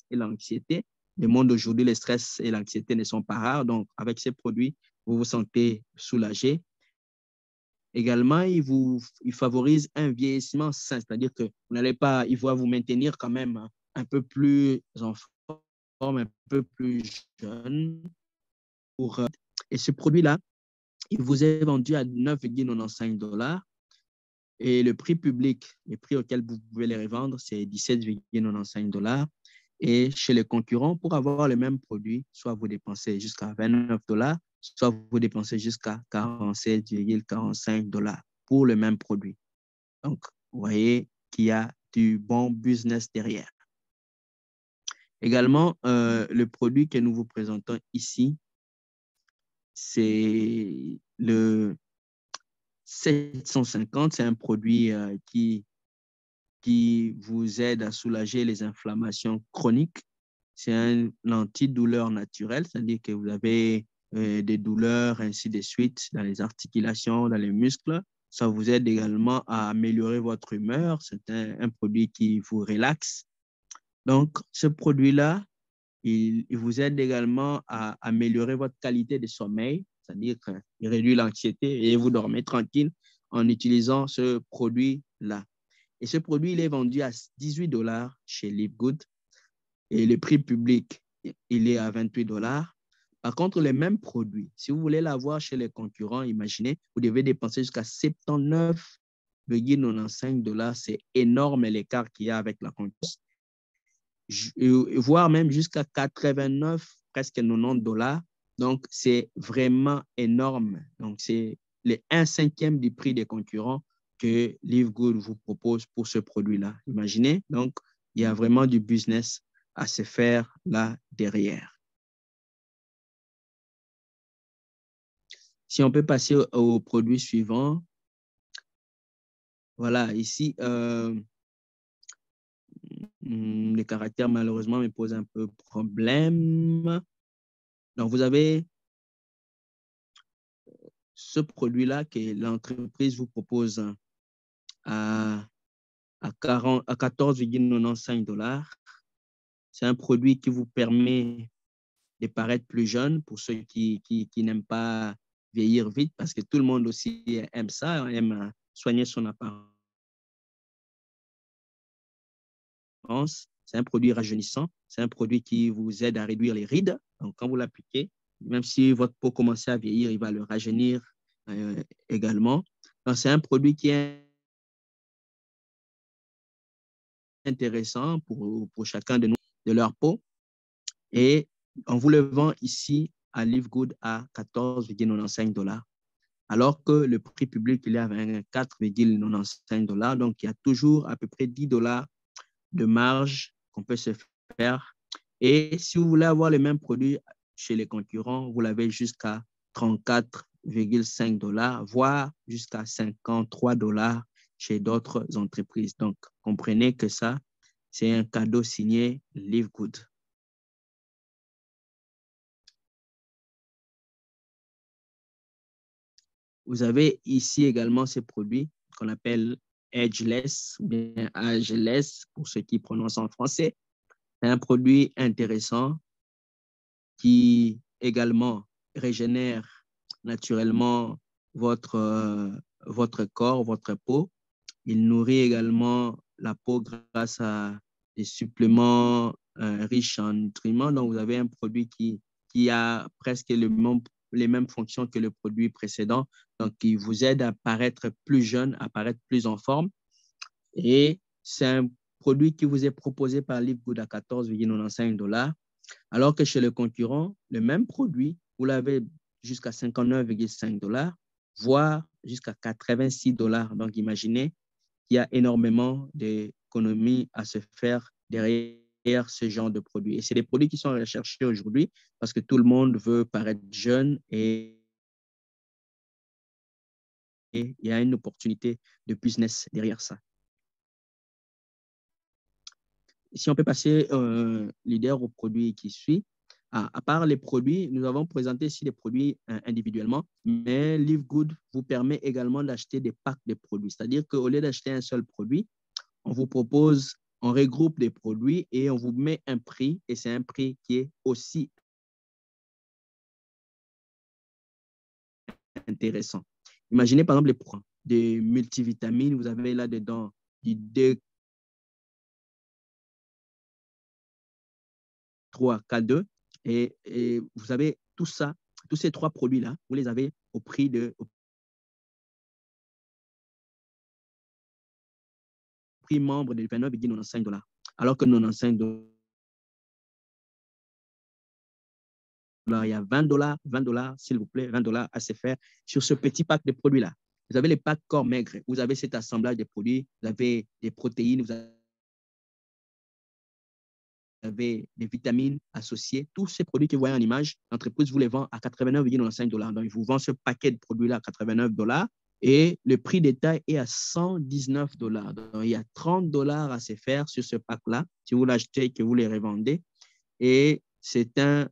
et l'anxiété. Le monde d'aujourd'hui, le stress et l'anxiété ne sont pas rares. Donc, avec ces produits, vous vous sentez soulagé. Également, il favorise un vieillissement sain, c'est-à-dire que vous n'allez pas, il va vous maintenir quand même un peu plus en forme, un peu plus jeune. Et ce produit-là, il vous est vendu à 9,95 $. Et le prix public, les prix auxquels vous pouvez les revendre, c'est 17,95 $. Et chez les concurrents, pour avoir le même produit, soit vous dépensez jusqu'à 29 $, soit vous dépensez jusqu'à 47,45 $ pour le même produit. Donc, vous voyez qu'il y a du bon business derrière. Également, le produit que nous vous présentons ici, c'est le 750. C'est un produit qui vous aide à soulager les inflammations chroniques. C'est un antidouleur naturel, c'est-à-dire que vous avez des douleurs, ainsi de suite, dans les articulations, dans les muscles. Ça vous aide également à améliorer votre humeur. C'est un produit qui vous relaxe. Donc, ce produit-là, il vous aide également à améliorer votre qualité de sommeil, c'est-à-dire qu'il réduit l'anxiété et vous dormez tranquille en utilisant ce produit-là. Et ce produit, il est vendu à 18 $ chez Livegood et le prix public, il est à 28 $. Par contre, les mêmes produits, si vous voulez l'avoir chez les concurrents, imaginez, vous devez dépenser jusqu'à 79,95 $. C'est énorme l'écart qu'il y a avec la concurrence. Voire même jusqu'à 89, presque 90 $. Donc, c'est vraiment énorme. Donc, c'est les 1/5 du prix des concurrents que Livegood vous propose pour ce produit-là. Imaginez, donc, il y a vraiment du business à se faire là derrière. Si on peut passer au produit suivant. Voilà, ici, les caractères malheureusement me posent un peu problème. Donc, vous avez ce produit-là que l'entreprise vous propose à 14,95 $. C'est un produit qui vous permet de paraître plus jeune pour ceux qui n'aiment pas vieillir vite, parce que tout le monde aussi aime ça, aime soigner son apparence. C'est un produit rajeunissant, c'est un produit qui vous aide à réduire les rides. Donc, quand vous l'appliquez, même si votre peau commence à vieillir, il va le rajeunir également. Donc, c'est un produit qui est intéressant pour chacun de nous, de leur peau. Et on vous le vend ici à Livegood à 14,95 $, alors que le prix public, il est à 24,95 $. Donc, il y a toujours à peu près 10 $ de marge qu'on peut se faire. Et si vous voulez avoir le même produit chez les concurrents, vous l'avez jusqu'à 34,5 $, voire jusqu'à 53 $ chez d'autres entreprises. Donc, comprenez que ça, c'est un cadeau signé Livegood. Vous avez ici également ces produits qu'on appelle Ageless ou bien Ageless pour ceux qui prononcent en français. C'est un produit intéressant qui également régénère naturellement votre corps, votre peau. Il nourrit également la peau grâce à des suppléments riches en nutriments. Donc, vous avez un produit qui a presque les mêmes fonctions que le produit précédent. Donc, il vous aide à paraître plus jeune, à paraître plus en forme. Et c'est un produit qui vous est proposé par Livegood à 14,95 $, alors que chez le concurrent, le même produit, vous l'avez jusqu'à 59,5 $, voire jusqu'à 86 $. Donc, imaginez qu'il y a énormément d'économies à se faire derrière ce genre de produits. Et c'est des produits qui sont recherchés aujourd'hui parce que tout le monde veut paraître jeune et il y a une opportunité de business derrière ça. Si on peut passer leader au produit qui suit. À part les produits, nous avons présenté ici les produits individuellement, mais Livegood vous permet également d'acheter des packs de produits. C'est-à-dire qu'au lieu d'acheter un seul produit, on vous propose, on regroupe des produits et on vous met un prix, et c'est un prix qui est aussi intéressant. Imaginez par exemple les produits de multivitamines, vous avez là-dedans du D3, K2, et vous avez tout ça, tous ces 3 produits-là, vous les avez au prix de prix membre de 29,95 $. Alors que 95 $, il y a 20 $, s'il vous plaît, 20 $ à se faire sur ce petit pack de produits-là. Vous avez les packs corps maigre, vous avez cet assemblage de produits, vous avez des protéines, vous avez des vitamines associées. Tous ces produits que vous voyez en image, l'entreprise vous les vend à 89,95 $. Donc, il vous vend ce paquet de produits-là à 89 $ et le prix détail est à 119 $. Donc, il y a 30 $ à se faire sur ce pack-là si vous l'achetez et que vous les revendez. Et c'est un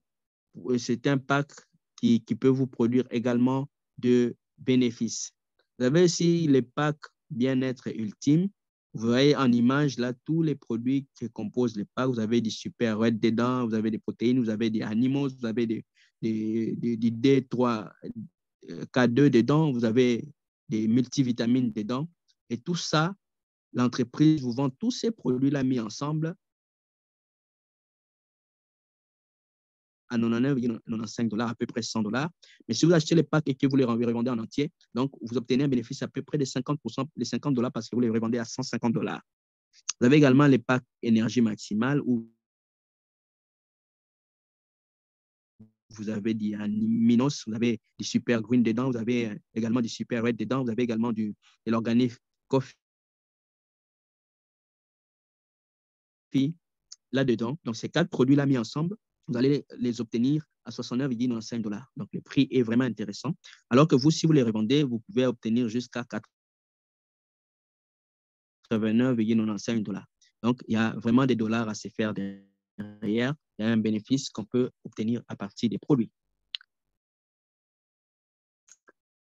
pack qui peut vous produire également de bénéfices. Vous avez aussi les packs bien-être ultime. Vous voyez en image là tous les produits qui composent les packs. Vous avez du super red dedans, vous avez des protéines, vous avez des animaux, vous avez des D3, K2 dedans, vous avez des multivitamines dedans. Et tout ça, l'entreprise vous vend tous ces produits-là mis ensemble à 99,95 $, à peu près 100 $. Mais si vous achetez les packs et que vous les revendez en entier, donc vous obtenez un bénéfice à peu près de 50%, les 50 $ parce que vous les revendez à 150 $. Vous avez également les packs énergie maximale où vous avez des aminos, vous avez du super green dedans, vous avez également du super red dedans, vous avez également de l'organique coffee là-dedans. Donc, ces 4 produits-là mis ensemble, vous allez les obtenir à 69,95 $. Donc, le prix est vraiment intéressant. Alors que vous, si vous les revendez, vous pouvez obtenir jusqu'à 89,95 $. Donc, il y a vraiment des dollars à se faire derrière. Il y a un bénéfice qu'on peut obtenir à partir des produits.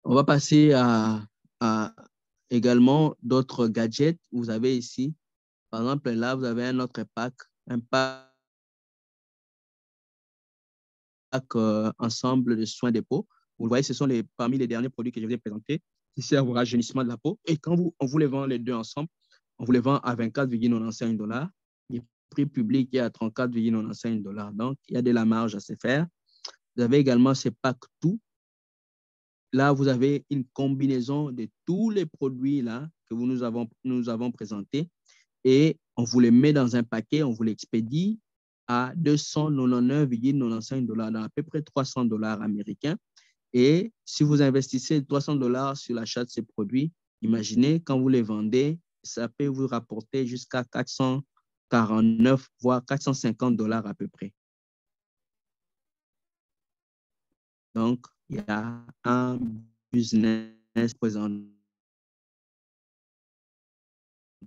On va passer à également d'autres gadgets. Vous avez ici, par exemple, là, vous avez un autre pack, un pack ensemble de soins de peau. Vous voyez, ce sont parmi les derniers produits que je vous ai présentés qui servent au rajeunissement de la peau. Et quand on vous les vend les deux ensemble, on vous les vend à 24,95 $. Le prix public est à 34,95 $. Donc, il y a de la marge à se faire. Vous avez également ces packs tout. Là, vous avez une combinaison de tous les produits là que nous avons présentés et on vous les met dans un paquet, on vous l'expédie à 299,95 $, dans à peu près 300 $ américains. Et si vous investissez 300 $ sur l'achat de ces produits, imaginez quand vous les vendez, ça peut vous rapporter jusqu'à 449, voire 450 $ à peu près. Donc, il y a un business présenté.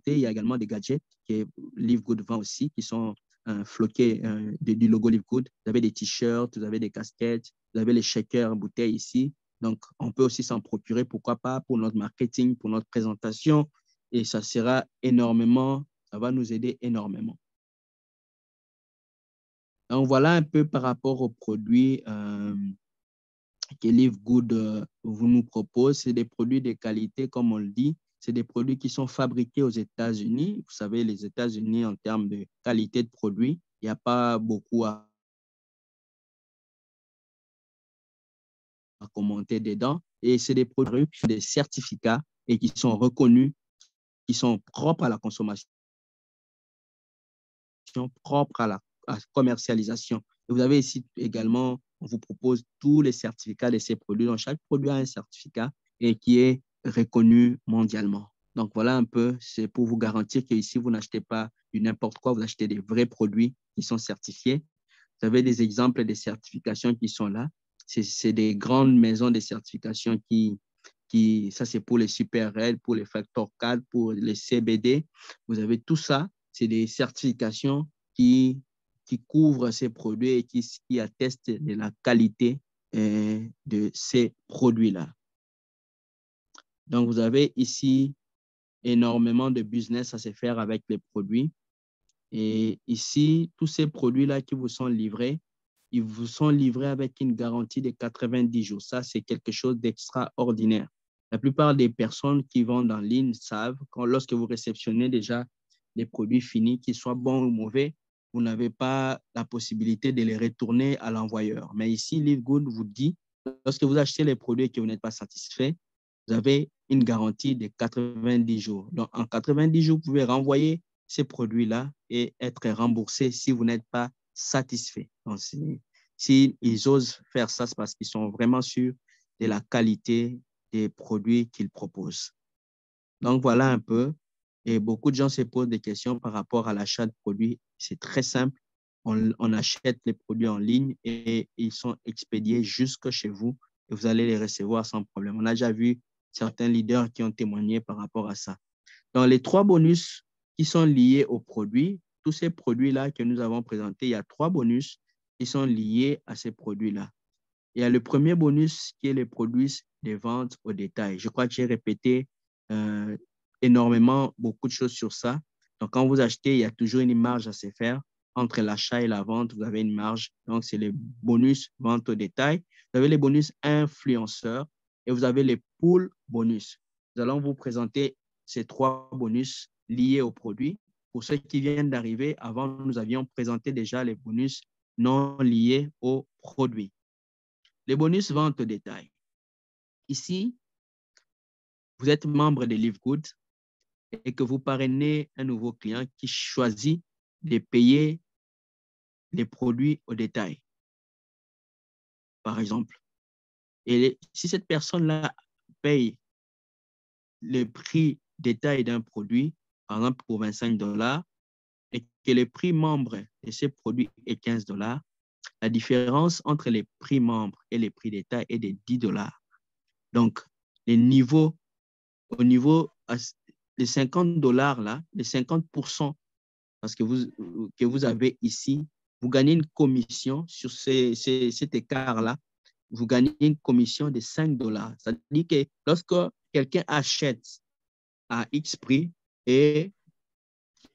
Il y a également des gadgets que Livegood vend aussi, qui sont floqués du logo Livegood. Vous avez des t-shirts, vous avez des casquettes, vous avez les shakers en bouteille ici. Donc, on peut aussi s'en procurer, pourquoi pas, pour notre marketing, pour notre présentation. Et ça sera énormément, ça va nous aider énormément. Donc, voilà un peu par rapport aux produits que Livegood vous nous propose. C'est des produits de qualité, comme on le dit. C'est des produits qui sont fabriqués aux États-Unis. Vous savez, les États-Unis, en termes de qualité de produits, il n'y a pas beaucoup à commenter dedans. Et c'est des produits qui ont des certificats et qui sont reconnus, qui sont propres à la consommation, propres à la commercialisation. Et vous avez ici également, on vous propose tous les certificats de ces produits. Donc, chaque produit a un certificat et qui est reconnu mondialement. Donc, voilà un peu, c'est pour vous garantir qu'ici, vous n'achetez pas du n'importe quoi, vous achetez des vrais produits qui sont certifiés. Vous avez des exemples de certifications qui sont là. C'est des grandes maisons de certification ça c'est pour les Super Red, pour les Factor 4, pour les CBD. Vous avez tout ça. C'est des certifications qui couvrent ces produits et qui attestent de la qualité de ces produits-là. Donc, vous avez ici énormément de business à se faire avec les produits. Et ici, tous ces produits-là qui vous sont livrés, ils vous sont livrés avec une garantie de 90 jours. Ça, c'est quelque chose d'extraordinaire. La plupart des personnes qui vendent en ligne savent que lorsque vous réceptionnez déjà des produits finis, qu'ils soient bons ou mauvais, vous n'avez pas la possibilité de les retourner à l'envoyeur. Mais ici, Livegood vous dit, lorsque vous achetez les produits et que vous n'êtes pas satisfait, vous avez une garantie de 90 jours. Donc, en 90 jours, vous pouvez renvoyer ces produits-là et être remboursé si vous n'êtes pas satisfait. Donc, si ils osent faire ça, c'est parce qu'ils sont vraiment sûrs de la qualité des produits qu'ils proposent. Donc, voilà un peu. Et beaucoup de gens se posent des questions par rapport à l'achat de produits. C'est très simple. On achète les produits en ligne et ils sont expédiés jusque chez vous et vous allez les recevoir sans problème. On a déjà vu certains leaders qui ont témoigné par rapport à ça. Dans les trois bonus qui sont liés aux produits, tous ces produits-là que nous avons présentés, il y a trois bonus qui sont liés à ces produits-là. Il y a le premier bonus qui est les produits des ventes au détail. Je crois que j'ai répété euh, énormément beaucoup de choses sur ça. Donc, quand vous achetez, il y a toujours une marge à se faire. Entre l'achat et la vente, vous avez une marge. Donc, c'est les bonus vente au détail. Vous avez les bonus influenceurs et vous avez les pools bonus. Nous allons vous présenter ces trois bonus liés au produit. Pour ceux qui viennent d'arriver, avant, nous avions présenté déjà les bonus non liés au produit. Les bonus vente au détail. Ici, vous êtes membre de LiveGood et que vous parrainez un nouveau client qui choisit de payer les produits au détail, par exemple. Et si cette personne-là paye le prix détail d'un produit, par exemple pour 25 dollars, et que le prix membre de ce produit est 15 dollars, la différence entre les prix membres et les prix détail est de 10 dollars. Donc, les niveaux, au niveau, les 50 dollars là, les 50% parce que vous avez ici, vous gagnez une commission sur cet écart-là, vous gagnez une commission de 5 dollars. C'est-à-dire que lorsque quelqu'un achète à X prix et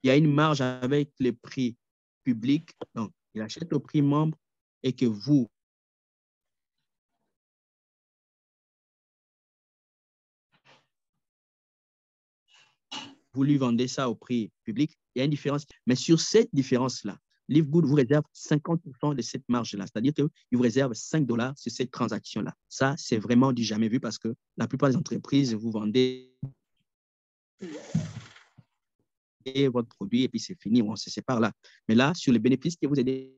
il y a une marge avec les prix publics, donc il achète au prix membre et que vous lui vendez ça au prix public, il y a une différence. Mais sur cette différence-là, LiveGood vous réserve 50% de cette marge-là. C'est-à-dire qu'il vous réserve 5 dollars sur cette transaction-là. Ça, c'est vraiment du jamais vu parce que la plupart des entreprises, vous vendez votre produit et puis c'est fini, on se sépare là. Mais là, sur les bénéfices que vous allez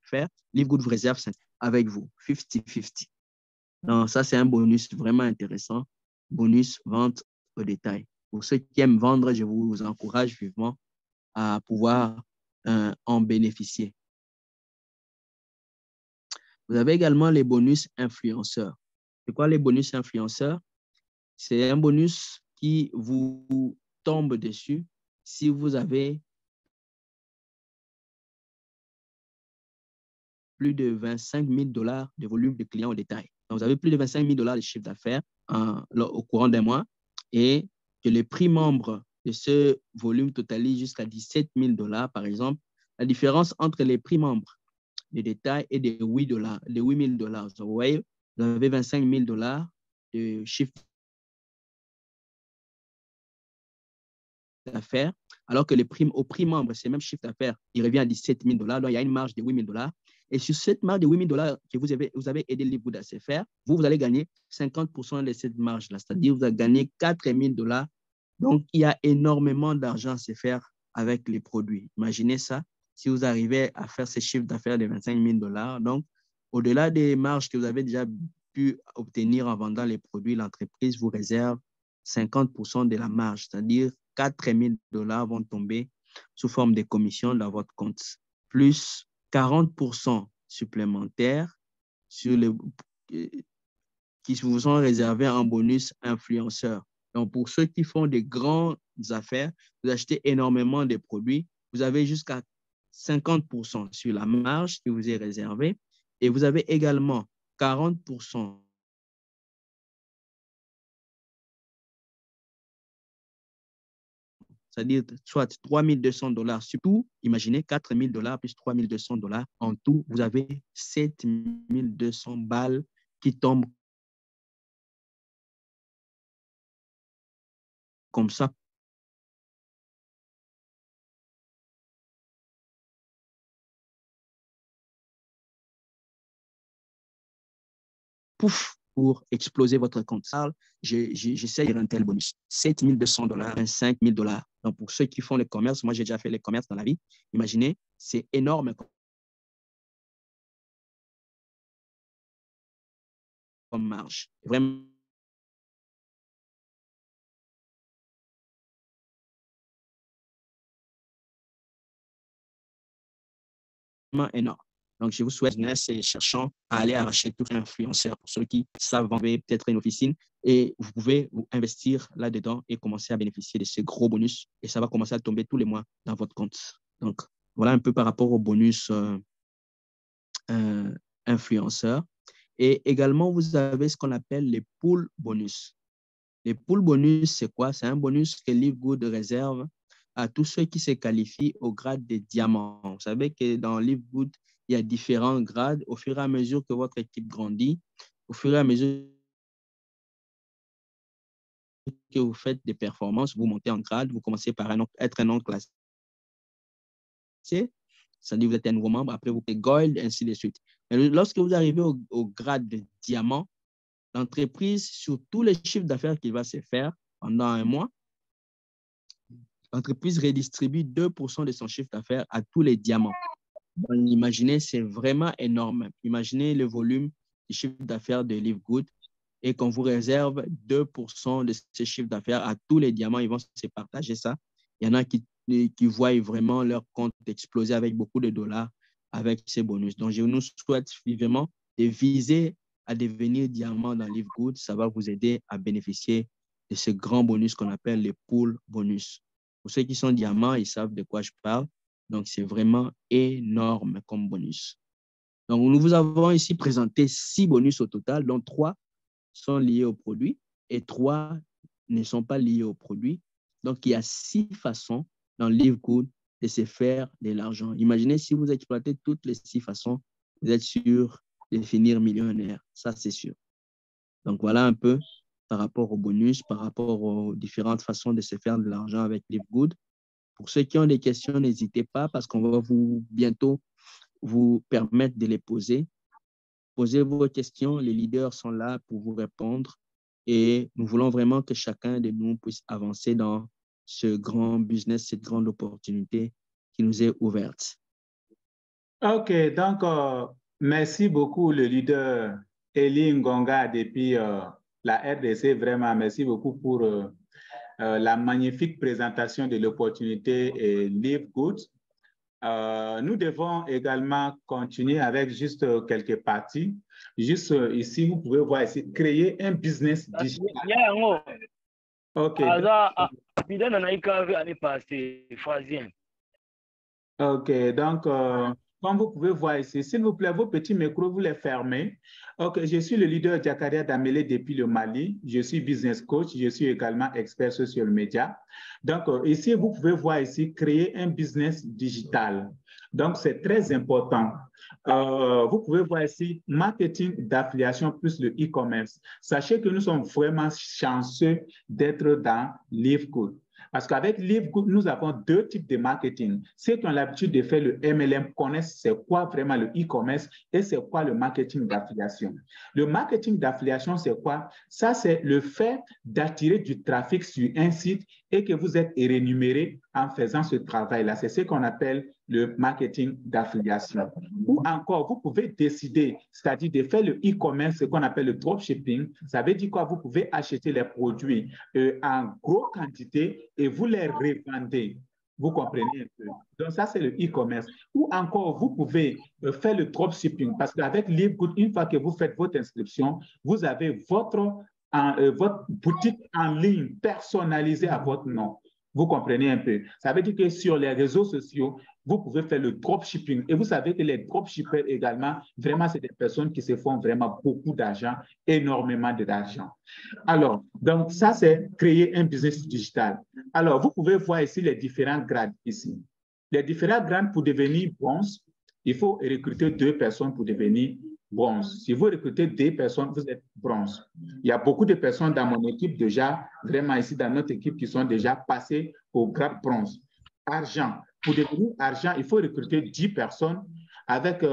faire, LiveGood vous réserve 5 avec vous, 50-50. Donc, ça, c'est un bonus vraiment intéressant. Bonus vente au détail. Pour ceux qui aiment vendre, je vous encourage vivement à pouvoir en bénéficier. Vous avez également les bonus influenceurs. C'est quoi les bonus influenceurs? C'est un bonus qui vous tombe dessus si vous avez plus de 25 000 dollars de volume de clients au détail. Donc, vous avez plus de 25 000 dollars de chiffre d'affaires au courant d'un mois et que le prix membre de ce volume totalise jusqu'à 17 000 dollars, par exemple. La différence entre les prix membres de détail et de 8 dollars, de 8 000 dollars. Vous voyez, vous avez 25 000 dollars de chiffre d'affaires, alors que au prix membre, c'est même chiffre d'affaires, il revient à 17 000 dollars. Donc, il y a une marge de 8 000 dollars. Et sur cette marge de 8 000 dollars que vous avez aidé LiveGood à se faire, vous allez gagner 50% de cette marge-là. C'est-à-dire, vous allez gagner 4 000 dollars. Donc, il y a énormément d'argent à se faire avec les produits. Imaginez ça, si vous arrivez à faire ces chiffres d'affaires de 25 000 dollars. Donc, au-delà des marges que vous avez déjà pu obtenir en vendant les produits, l'entreprise vous réserve 50% de la marge, c'est-à-dire 4 000 dollars vont tomber sous forme de commission dans votre compte, plus 40% supplémentaires sur les, qui vous sont réservés en bonus influenceur. Donc, pour ceux qui font des grandes affaires, vous achetez énormément de produits, vous avez jusqu'à 50% sur la marge qui vous est réservée et vous avez également 40%, c'est-à-dire soit 3 200 dollars sur tout. Imaginez 4 000 dollars plus 3 200 dollars. En tout, vous avez 7 200 balles qui tombent comme ça. Pouf, pour exploser votre compte. J'essaie de un tel bonus. 7 200 $, 5 000 $. Donc, pour ceux qui font le commerce, moi, j'ai déjà fait les commerces dans la vie. Imaginez, c'est énorme comme marge. Vraiment énorme. Donc, je vous souhaite et cherchant à aller arracher tout influenceur pour ceux qui savent vendre peut-être une officine et vous pouvez vous investir là-dedans et commencer à bénéficier de ces gros bonus et ça va commencer à tomber tous les mois dans votre compte. Donc, voilà un peu par rapport au bonus influenceurs. Et également, vous avez ce qu'on appelle les pools bonus. Les pools bonus, c'est quoi? C'est un bonus que Livegood réserve à tous ceux qui se qualifient au grade des diamants. Vous savez que dans Livegood, il y a différents grades. Au fur et à mesure que votre équipe grandit, au fur et à mesure que vous faites des performances, vous montez en grade, vous commencez par être un non classé. C'est-à-dire vous êtes un nouveau membre, après vous faites gold, ainsi de suite. Mais lorsque vous arrivez au grade de diamant, l'entreprise, sur tous les chiffres d'affaires qu'il va se faire pendant un mois, l'entreprise redistribue 2% de son chiffre d'affaires à tous les diamants. Donc, imaginez, c'est vraiment énorme. Imaginez le volume du chiffre d'affaires de Livegood et qu'on vous réserve 2% de ce chiffre d'affaires à tous les diamants. Ils vont se partager ça. Il y en a qui voient vraiment leur compte exploser avec beaucoup de dollars avec ces bonus. Donc, je nous souhaite vivement de viser à devenir diamant dans Livegood. Ça va vous aider à bénéficier de ce grand bonus qu'on appelle les pool bonus. Pour ceux qui sont diamants, ils savent de quoi je parle. Donc, c'est vraiment énorme comme bonus. Donc, nous vous avons ici présenté 6 bonus au total, dont 3 sont liés au produit et 3 ne sont pas liés au produit. Donc, il y a 6 façons dans Livegood de se faire de l'argent. Imaginez si vous exploitez toutes les 6 façons, vous êtes sûr de finir millionnaire. Ça, c'est sûr. Donc, voilà un peu par rapport aux bonus, par rapport aux différentes façons de se faire de l'argent avec Livegood. Pour ceux qui ont des questions, n'hésitez pas parce qu'on va bientôt vous permettre de les poser. Posez vos questions, les leaders sont là pour vous répondre et nous voulons vraiment que chacun de nous puisse avancer dans ce grand business, cette grande opportunité qui nous est ouverte. OK, donc merci beaucoup le leader Eli Ngonga depuis la RDC, vraiment merci beaucoup pour la magnifique présentation de l'opportunité Livegood. Nous devons également continuer avec juste quelques parties. Juste ici, vous pouvez voir ici, créer un business digital. OK. OK, donc, comme vous pouvez voir ici, s'il vous plaît, vos petits micros, vous les fermez. OK, je suis le leader Jakaria Damele depuis le Mali. Je suis business coach. Je suis également expert social media. Donc, ici, vous pouvez voir ici, créer un business digital. Donc, c'est très important. Vous pouvez voir ici, marketing d'affiliation plus le e-commerce. Sachez que nous sommes vraiment chanceux d'être dans Livegood. Parce qu'avec Livegood, nous avons 2 types de marketing. Ceux qui ont l'habitude de faire le MLM connaissent c'est quoi vraiment le e-commerce et c'est quoi le marketing d'affiliation. Le marketing d'affiliation, c'est quoi? Ça, c'est le fait d'attirer du trafic sur un site et que vous êtes rémunéré en faisant ce travail-là. C'est ce qu'on appelle le marketing d'affiliation. Ou encore, vous pouvez décider, c'est-à-dire de faire le e-commerce, ce qu'on appelle le dropshipping. Ça veut dire quoi? Vous pouvez acheter les produits en grosse quantité et vous les revendez. Vous comprenez un peu. Donc, ça, c'est le e-commerce. Ou encore, vous pouvez faire le dropshipping parce qu'avec Livegood, une fois que vous faites votre inscription, vous avez votre boutique en ligne personnalisée à votre nom. Vous comprenez un peu. Ça veut dire que sur les réseaux sociaux, vous pouvez faire le dropshipping. Et vous savez que les dropshippers également, vraiment, c'est des personnes qui se font vraiment beaucoup d'argent, énormément d'argent. Alors, donc ça, c'est créer un business digital. Alors, vous pouvez voir ici les différents grades ici. Les différents grades pour devenir bronze, il faut recruter 2 personnes pour devenir bronze. Si vous recrutez 2 personnes, vous êtes bronze. Il y a beaucoup de personnes dans mon équipe déjà, vraiment ici dans notre équipe, qui sont déjà passées au grade bronze. Argent. Pour devenir argent, il faut recruter 10 personnes avec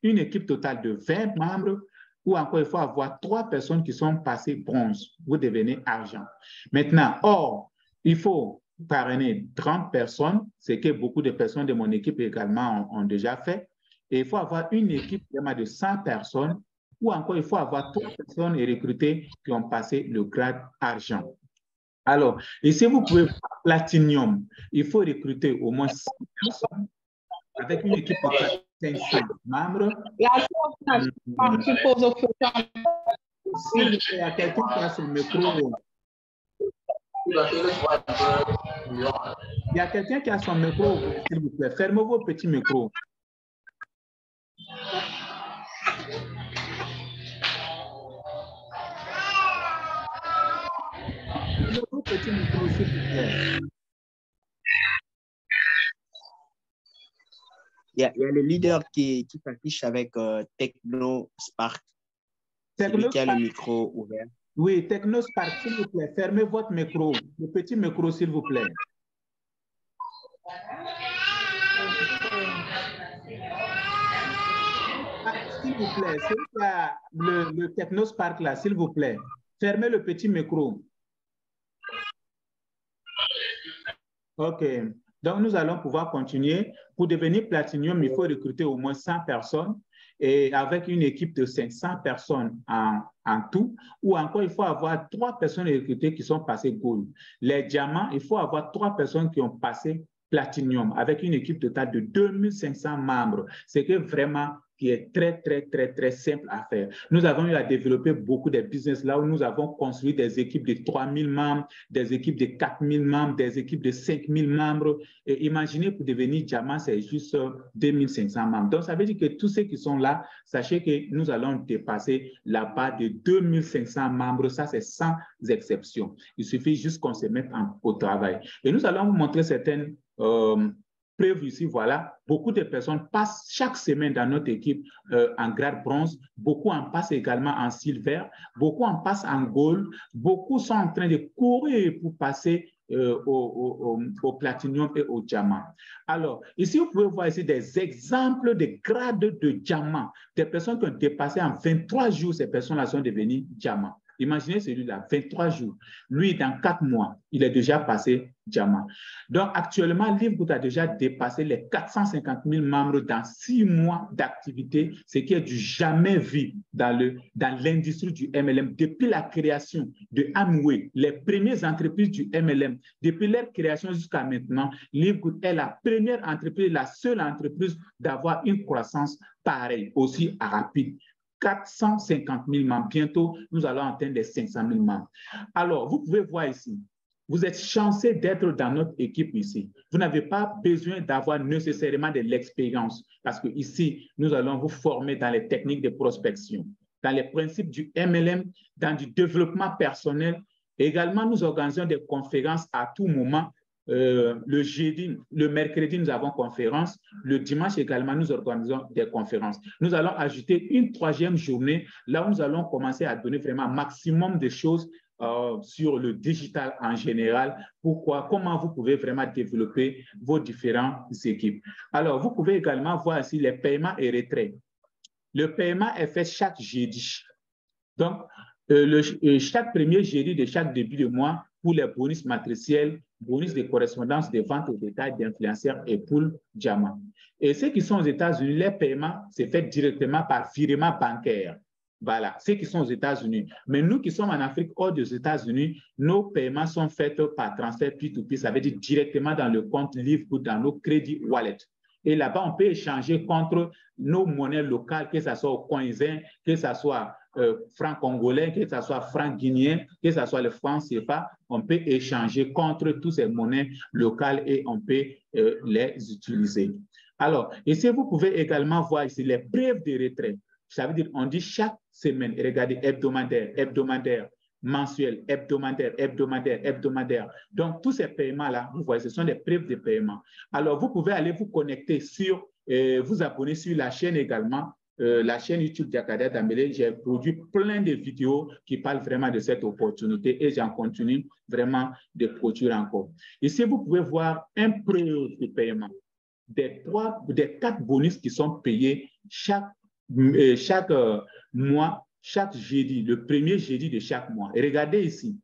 une équipe totale de 20 membres. ou encore il faut avoir 3 personnes qui sont passées bronze, vous devenez argent. Maintenant, or, il faut parrainer 30 personnes, ce que beaucoup de personnes de mon équipe également ont déjà fait, et il faut avoir une équipe vraiment de 100 personnes, ou encore il faut avoir 3 personnes et recruter qui ont passé le grade argent. Alors, ici, vous pouvez voir Platinum. Il faut recruter au moins 100 personnes avec une équipe de 500 membres. S'il y a quelqu'un qui a son micro. Il y a quelqu'un qui a son micro, s'il vous plaît. Fermez vos petits micros. Fermez vos petits micros, s'il vous plaît. Il y a le leader qui s'affiche avec Techno Spark. Celui qui a le micro ouvert. Oui, Techno Spark, s'il vous plaît, fermez votre micro. Le petit micro, s'il vous plaît. S'il vous plaît, celui qui a le Techno Spark là, s'il vous plaît, fermez le petit micro. OK. Donc, nous allons pouvoir continuer. Pour devenir Platinum, il faut recruter au moins 100 personnes et avec une équipe de 500 personnes en tout, ou encore il faut avoir 3 personnes recrutées qui sont passées Gold. Les diamants, il faut avoir 3 personnes qui ont passé Platinum avec une équipe totale de 2500 membres. C'est que vraiment qui est très simple à faire. Nous avons eu à développer beaucoup de business là où nous avons construit des équipes de 3000 membres, des équipes de 4000 membres, des équipes de 5000 membres. Et imaginez pour devenir diamant, c'est juste 2500 membres. Donc, ça veut dire que tous ceux qui sont là, sachez que nous allons dépasser la barre de 2500 membres. Ça, c'est sans exception. Il suffit juste qu'on se mette au travail. Et nous allons vous montrer certaines preuve ici, voilà, beaucoup de personnes passent chaque semaine dans notre équipe en grade bronze, beaucoup en passent également en silver, beaucoup en passent en gold, beaucoup sont en train de courir pour passer au platinum et au diamant. Alors, ici, vous pouvez voir ici des exemples de grades de diamant, des personnes qui ont dépassé en 23 jours, ces personnes-là sont devenues diamants. Imaginez celui-là, 23 jours. Lui, dans 4 mois, il est déjà passé diamant. Donc, actuellement, Livegood a déjà dépassé les 450 000 membres dans 6 mois d'activité, ce qui est du jamais vu dans l'industrie du MLM. Depuis la création de Amway, les premières entreprises du MLM, depuis leur création jusqu'à maintenant, Livegood est la première entreprise, la seule entreprise d'avoir une croissance pareille, aussi rapide. 450 000 membres. Bientôt, nous allons atteindre les 500 000 membres. Alors, vous pouvez voir ici, vous êtes chanceux d'être dans notre équipe ici. Vous n'avez pas besoin d'avoir nécessairement de l'expérience parce que ici, nous allons vous former dans les techniques de prospection, dans les principes du MLM, dans du développement personnel. Également, nous organisons des conférences à tout moment. Le jeudi, le mercredi, nous avons conférence. Le dimanche également, nous organisons des conférences. Nous allons ajouter une 3e journée, là où nous allons commencer à donner vraiment un maximum de choses sur le digital en général. Pourquoi? Comment vous pouvez vraiment développer vos différentes équipes. Alors, vous pouvez également voir ici les paiements et retraits. Le paiement est fait chaque jeudi. Donc, chaque premier jeudi de chaque début de mois pour les bonus matriciels, bonus de correspondance, de vente au détail, d'influenceurs et pour diamant. Et ceux qui sont aux États-Unis, les paiements se fait directement par virement bancaire. Voilà, ceux qui sont aux États-Unis. Mais nous qui sommes en Afrique, hors des États-Unis, nos paiements sont faits par transfert P2P, ça veut dire directement dans le compte Livegood, dans nos crédits wallet. Et là-bas, on peut échanger contre nos monnaies locales, que ce soit au coinzin, que ce soit franc congolais, que ce soit franc guinéen, que ce soit le franc CFA, on peut échanger contre toutes ces monnaies locales et on peut les utiliser. Alors, ici, vous pouvez également voir ici les preuves de retrait. Ça veut dire, on dit chaque semaine, regardez, hebdomadaire, mensuel, hebdomadaire. Donc, tous ces paiements-là, vous voyez, ce sont des preuves de paiement. Alors, vous pouvez aller vous connecter sur, vous abonner sur la chaîne également, la chaîne YouTube Diakaria Dambélé. J'ai produit plein de vidéos qui parlent vraiment de cette opportunité et j'en continue vraiment de produire encore. Ici, vous pouvez voir un preuve de paiement des 4 bonus qui sont payés chaque mois chaque jeudi, le premier jeudi de chaque mois. Et regardez ici,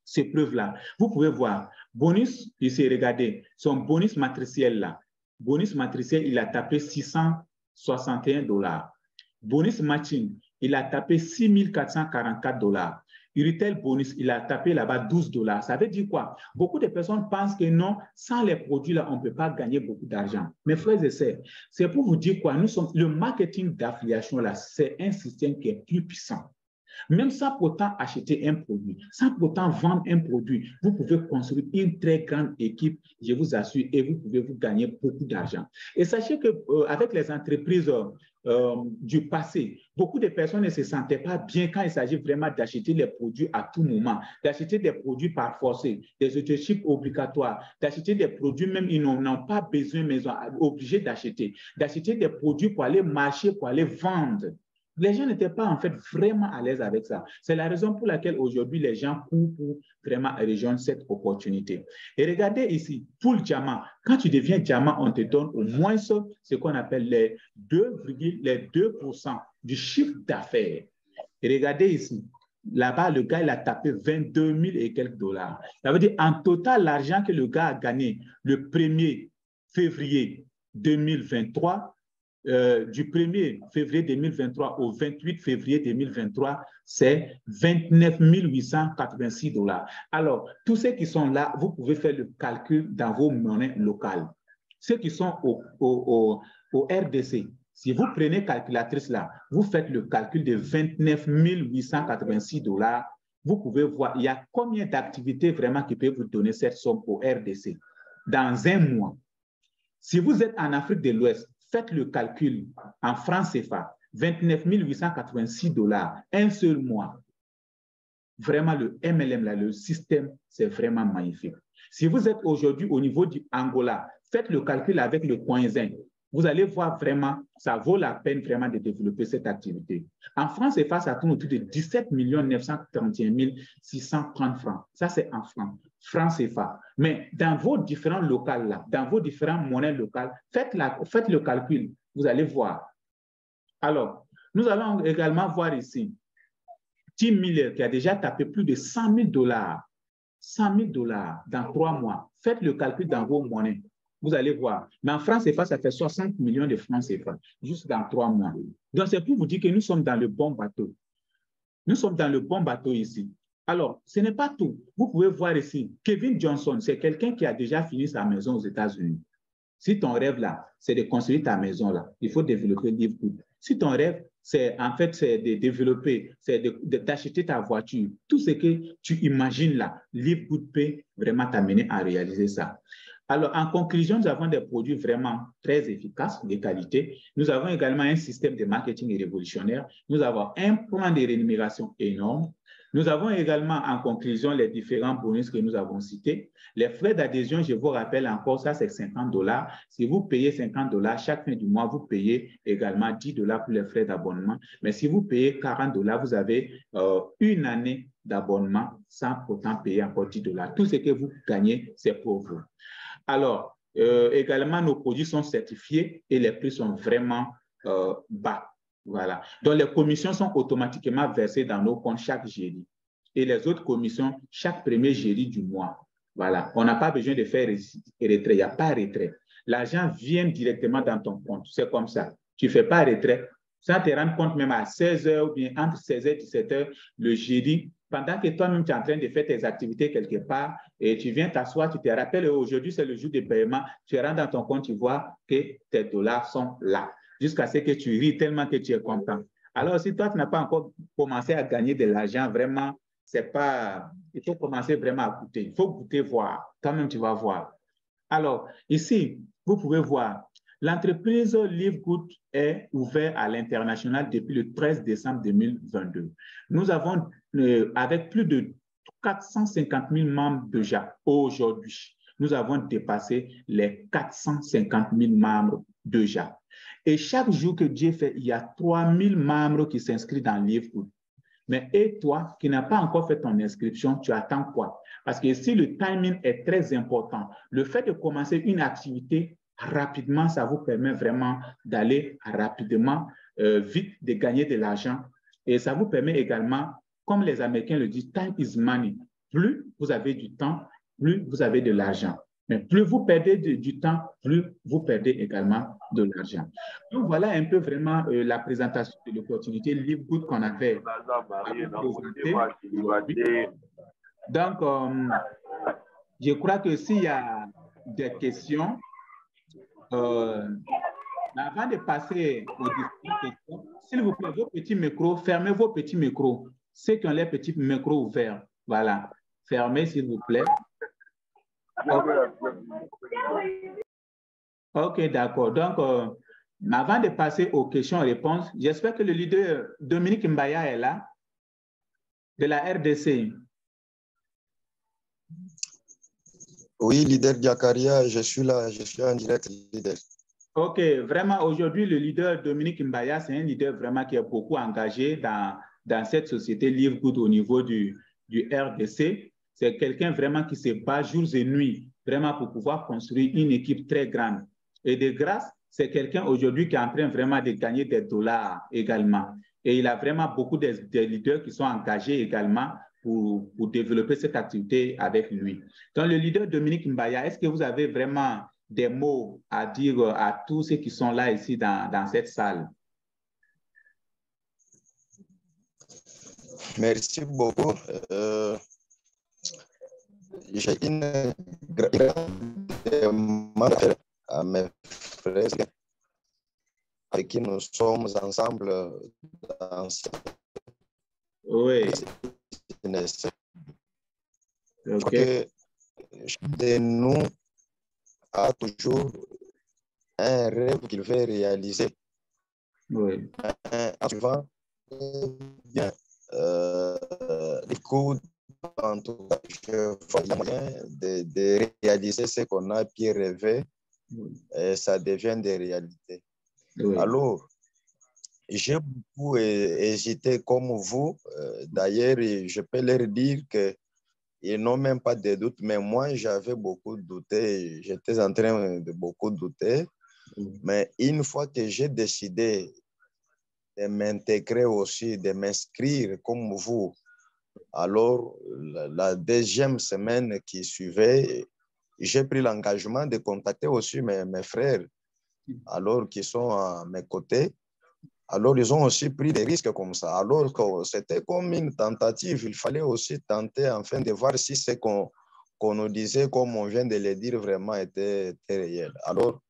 ces preuves-là. Vous pouvez voir, bonus, ici, regardez, son bonus matriciel là. Bonus matriciel, il a tapé $661. Bonus matching, il a tapé $6 444. Retail bonus, il a tapé là-bas $12. Ça veut dire quoi? Beaucoup de personnes pensent que non, sans les produits-là, on ne peut pas gagner beaucoup d'argent. Mes frères et sœurs, c'est pour vous dire quoi? Le marketing d'affiliation, là, c'est un système qui est plus puissant. Même sans pourtant acheter un produit, sans pourtant vendre un produit, vous pouvez construire une très grande équipe, je vous assure, et vous pouvez vous gagner beaucoup d'argent. Et sachez qu'avec les entreprises du passé, beaucoup de personnes ne se sentaient pas bien quand il s'agit vraiment d'acheter les produits à tout moment, d'acheter des produits par force, des autochips obligatoires, d'acheter des produits même ils n'ont pas besoin, mais ils sont obligés d'acheter des produits pour aller marcher, pour aller vendre. Les gens n'étaient pas en fait vraiment à l'aise avec ça. C'est la raison pour laquelle aujourd'hui les gens courent pour vraiment rejoindre cette opportunité. Et regardez ici, pour le diamant, quand tu deviens diamant, on te donne au moins ce qu'on appelle les 2% du chiffre d'affaires. Et regardez ici, là-bas, le gars, il a tapé 22 000 et quelques dollars. Ça veut dire en total, l'argent que le gars a gagné le 1er février 2023, du 1er février 2023 au 28 février 2023, c'est 29 886 $. Alors, tous ceux qui sont là, vous pouvez faire le calcul dans vos monnaies locales. Ceux qui sont au RDC, si vous prenez calculatrice là, vous faites le calcul de 29 886 $, vous pouvez voir, il y a combien d'activités vraiment qui peuvent vous donner cette somme au RDC dans un mois. Si vous êtes en Afrique de l'Ouest, faites le calcul en francs CFA, 29 886 $, un seul mois. Vraiment, le MLM, là, le système, c'est vraiment magnifique. Si vous êtes aujourd'hui au niveau du Angola, faites le calcul avec le Coinzin. Vous allez voir vraiment, ça vaut la peine vraiment de développer cette activité. En France CFA, ça tourne autour de 17 931 630 francs. Ça, c'est en francs. Francs CFA. Mais dans vos différents locales, là, dans vos différentes monnaies locales, faites le calcul. Vous allez voir. Alors, nous allons également voir ici Tim Miller qui a déjà tapé plus de 100 000 $. 100 000 $ dans 3 mois. Faites le calcul dans vos monnaies. Vous allez voir. Mais en France CFA, ça fait 60 millions de francs CFA, juste dans 3 mois. Donc, c'est pour vous dire que nous sommes dans le bon bateau. Nous sommes dans le bon bateau ici. Alors, ce n'est pas tout. Vous pouvez voir ici, Kevin Johnson, c'est quelqu'un qui a déjà fini sa maison aux États-Unis. Si ton rêve là, c'est de construire ta maison là, il faut développer LiveGood. Si ton rêve, c'est de développer, c'est d'acheter ta voiture, tout ce que tu imagines là, LiveGood peut vraiment t'amener à réaliser ça. Alors, en conclusion, nous avons des produits vraiment très efficaces, de qualité. Nous avons également un système de marketing révolutionnaire. Nous avons un plan de rémunération énorme. Nous avons également, en conclusion, les différents bonus que nous avons cités. Les frais d'adhésion, je vous rappelle encore, ça, c'est 50 $. Si vous payez 50 $, chaque fin du mois, vous payez également 10 $ pour les frais d'abonnement. Mais si vous payez 40 $, vous avez une année d'abonnement sans pourtant payer encore 10 $. Tout ce que vous gagnez, c'est pour vous. Alors, également, nos produits sont certifiés et les prix sont vraiment bas. Voilà. Donc, les commissions sont automatiquement versées dans nos comptes chaque jeudi. Et les autres commissions, chaque premier jeudi du mois. Voilà. On n'a pas besoin de faire retrait. Il n'y a pas retrait. L'argent vient directement dans ton compte. C'est comme ça. Tu ne fais pas retrait. Sans te rendre compte même à 16h ou bien entre 16h et 17h le jeudi, pendant que toi-même tu es en train de faire tes activités quelque part et tu viens t'asseoir, tu te rappelles aujourd'hui c'est le jour de paiement, tu rentres dans ton compte, tu vois que tes dollars sont là. Jusqu'à ce que tu ris tellement que tu es content. Alors, si toi, tu n'as pas encore commencé à gagner de l'argent, vraiment, c'est pas... Il faut commencer vraiment à goûter. Il faut goûter, voir. Toi-même, tu vas voir. Alors, ici, vous pouvez voir, l'entreprise LiveGood est ouverte à l'international depuis le 13 décembre 2022. Nous avons, avec plus de 450 000 membres déjà aujourd'hui, nous avons dépassé les 450 000 membres déjà. Et chaque jour que Dieu fait, il y a 3 000 membres qui s'inscrivent dans LiveGood. Mais et toi, qui n'as pas encore fait ton inscription, tu attends quoi? Parce que si le timing est très important, le fait de commencer une activité rapidement, ça vous permet vraiment d'aller rapidement, vite, de gagner de l'argent Et ça vous permet également, comme les Américains le disent, time is money. Plus vous avez du temps, plus vous avez de l'argent. Mais plus vous perdez du temps, plus vous perdez également de l'argent. Donc, voilà un peu vraiment la présentation de l'opportunité Live Good qu'on avait à vous présenter aujourd'hui. Donc, je crois que s'il y a des questions, avant de passer aux différentes questions, s'il vous plaît, vos petits micros, fermez vos petits micros. Ceux qui ont les petits micros ouverts, voilà. Fermez, s'il vous plaît. OK, d'accord. Donc, avant de passer aux questions-réponses, j'espère que le leader Dominique Mbaya est là, de la RDC. Oui, leader Diakaria, je suis là, je suis en direct, leader. OK, vraiment, aujourd'hui, le leader Dominique Mbaya, c'est un leader vraiment qui est beaucoup engagé dans cette société Live Good au niveau du RDC. C'est quelqu'un vraiment qui se bat jours et nuits, vraiment pour pouvoir construire une équipe très grande. Et de grâce, c'est quelqu'un aujourd'hui qui est en train vraiment de gagner des dollars également. Et il a vraiment beaucoup de leaders qui sont engagés également pour développer cette activité avec lui. Donc, le leader Dominique Mbaya, est-ce que vous avez vraiment des mots à dire à tous ceux qui sont là ici dans cette salle? Merci beaucoup. J'ai une grande demande à mes frères avec qui nous sommes ensemble dans cette business. Je crois que chacun de nous a toujours un rêve qu'il veut réaliser. Oui. En suivant bien les cours, en tout cas, je vois le moyen de réaliser ce qu'on a pu rêver et ça devient des réalités. Oui. Alors, j'ai beaucoup hésité comme vous. D'ailleurs, je peux leur dire qu'ils n'ont même pas de doute, mais moi, j'avais beaucoup douté. J'étais en train de beaucoup douter. Mais une fois que j'ai décidé de m'intégrer aussi, de m'inscrire comme vous, alors la deuxième semaine qui suivait, j'ai pris l'engagement de contacter aussi mes frères, alors qui sont à mes côtés. Alors, ils ont aussi pris des risques comme ça. Alors que c'était comme une tentative. Il fallait aussi tenter afin de voir si ce qu'on nous disait, comme on vient de le dire, vraiment était réel. Alors,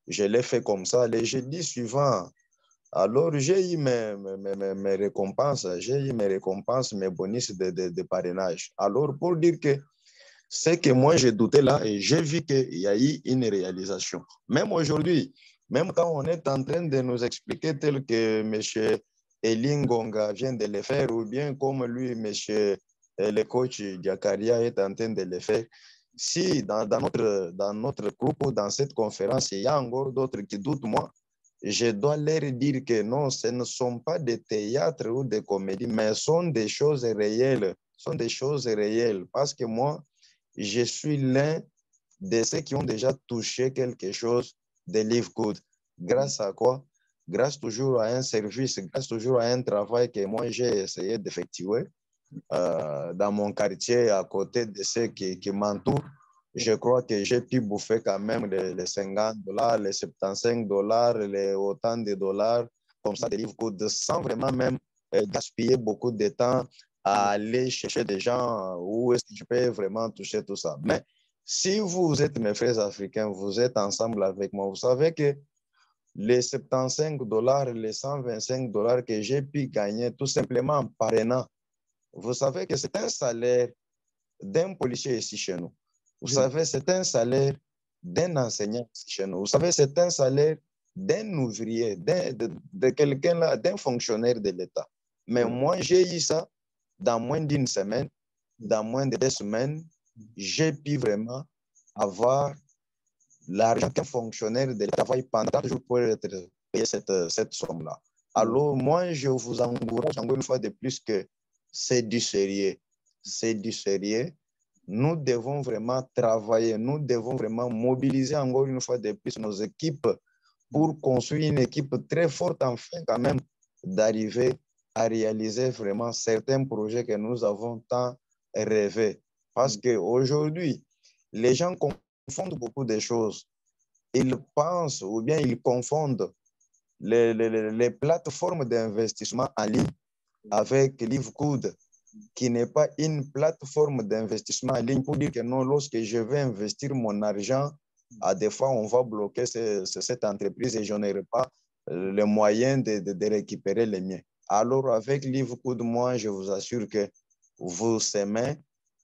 je l'ai fait comme ça. Le jeudi suivant, alors j'ai eu mes récompenses. J'ai eu mes récompenses, mes bonus de parrainage. Alors, pour dire que ce que moi j'ai douté là, et j'ai vu qu'il y a eu une réalisation. Même aujourd'hui, même quand on est en train de nous expliquer tel que M. Elingonga vient de le faire, ou bien comme lui, M. le coach Diakaria est en train de le faire, si dans notre groupe ou dans cette conférence, il y a encore d'autres qui doutent, moi, je dois leur dire que non, ce ne sont pas des théâtres ou des comédies, mais ce sont des choses réelles. Ce sont des choses réelles. Parce que moi, je suis l'un de ceux qui ont déjà touché quelque chose de Live Good. Grâce à quoi? Grâce toujours à un service, grâce toujours à un travail que moi j'ai essayé d'effectuer dans mon quartier à côté de ceux qui m'entourent. Je crois que j'ai pu bouffer quand même les $50, les $75, les autant de dollars comme ça de Live Good sans vraiment même gaspiller beaucoup de temps à aller chercher des gens où est-ce que je peux vraiment toucher tout ça. Mais si vous êtes mes frères africains, vous êtes ensemble avec moi, vous savez que les $75, les $125 que j'ai pu gagner tout simplement en parrainant, vous savez que c'est un salaire d'un policier ici chez nous. Vous savez, c'est un salaire d'un enseignant ici chez nous. Vous savez, c'est un salaire d'un ouvrier, de quelqu'un là, d'un fonctionnaire de l'État. Mais moi, j'ai eu ça dans moins d'une semaine, dans moins de 2 semaines, j'ai pu vraiment avoir l'argent qu'un fonctionnaire de travail pendant 4 jours pour être payé cette somme-là. Alors, moi, je vous encourage encore une fois de plus que c'est du sérieux. C'est du sérieux. Nous devons vraiment travailler, nous devons vraiment mobiliser encore une fois de plus nos équipes pour construire une équipe très forte, enfin, quand même, d'arriver à réaliser vraiment certains projets que nous avons tant rêvé. Parce qu'aujourd'hui, les gens confondent beaucoup de choses. Ils pensent ou bien ils confondent les plateformes d'investissement en ligne avec Livegood, qui n'est pas une plateforme d'investissement en ligne pour dire que non, lorsque je vais investir mon argent, à des fois, on va bloquer cette entreprise et je n'aurai pas le moyen de récupérer les miens. Alors, avec Livegood, moi, je vous assure que vous semez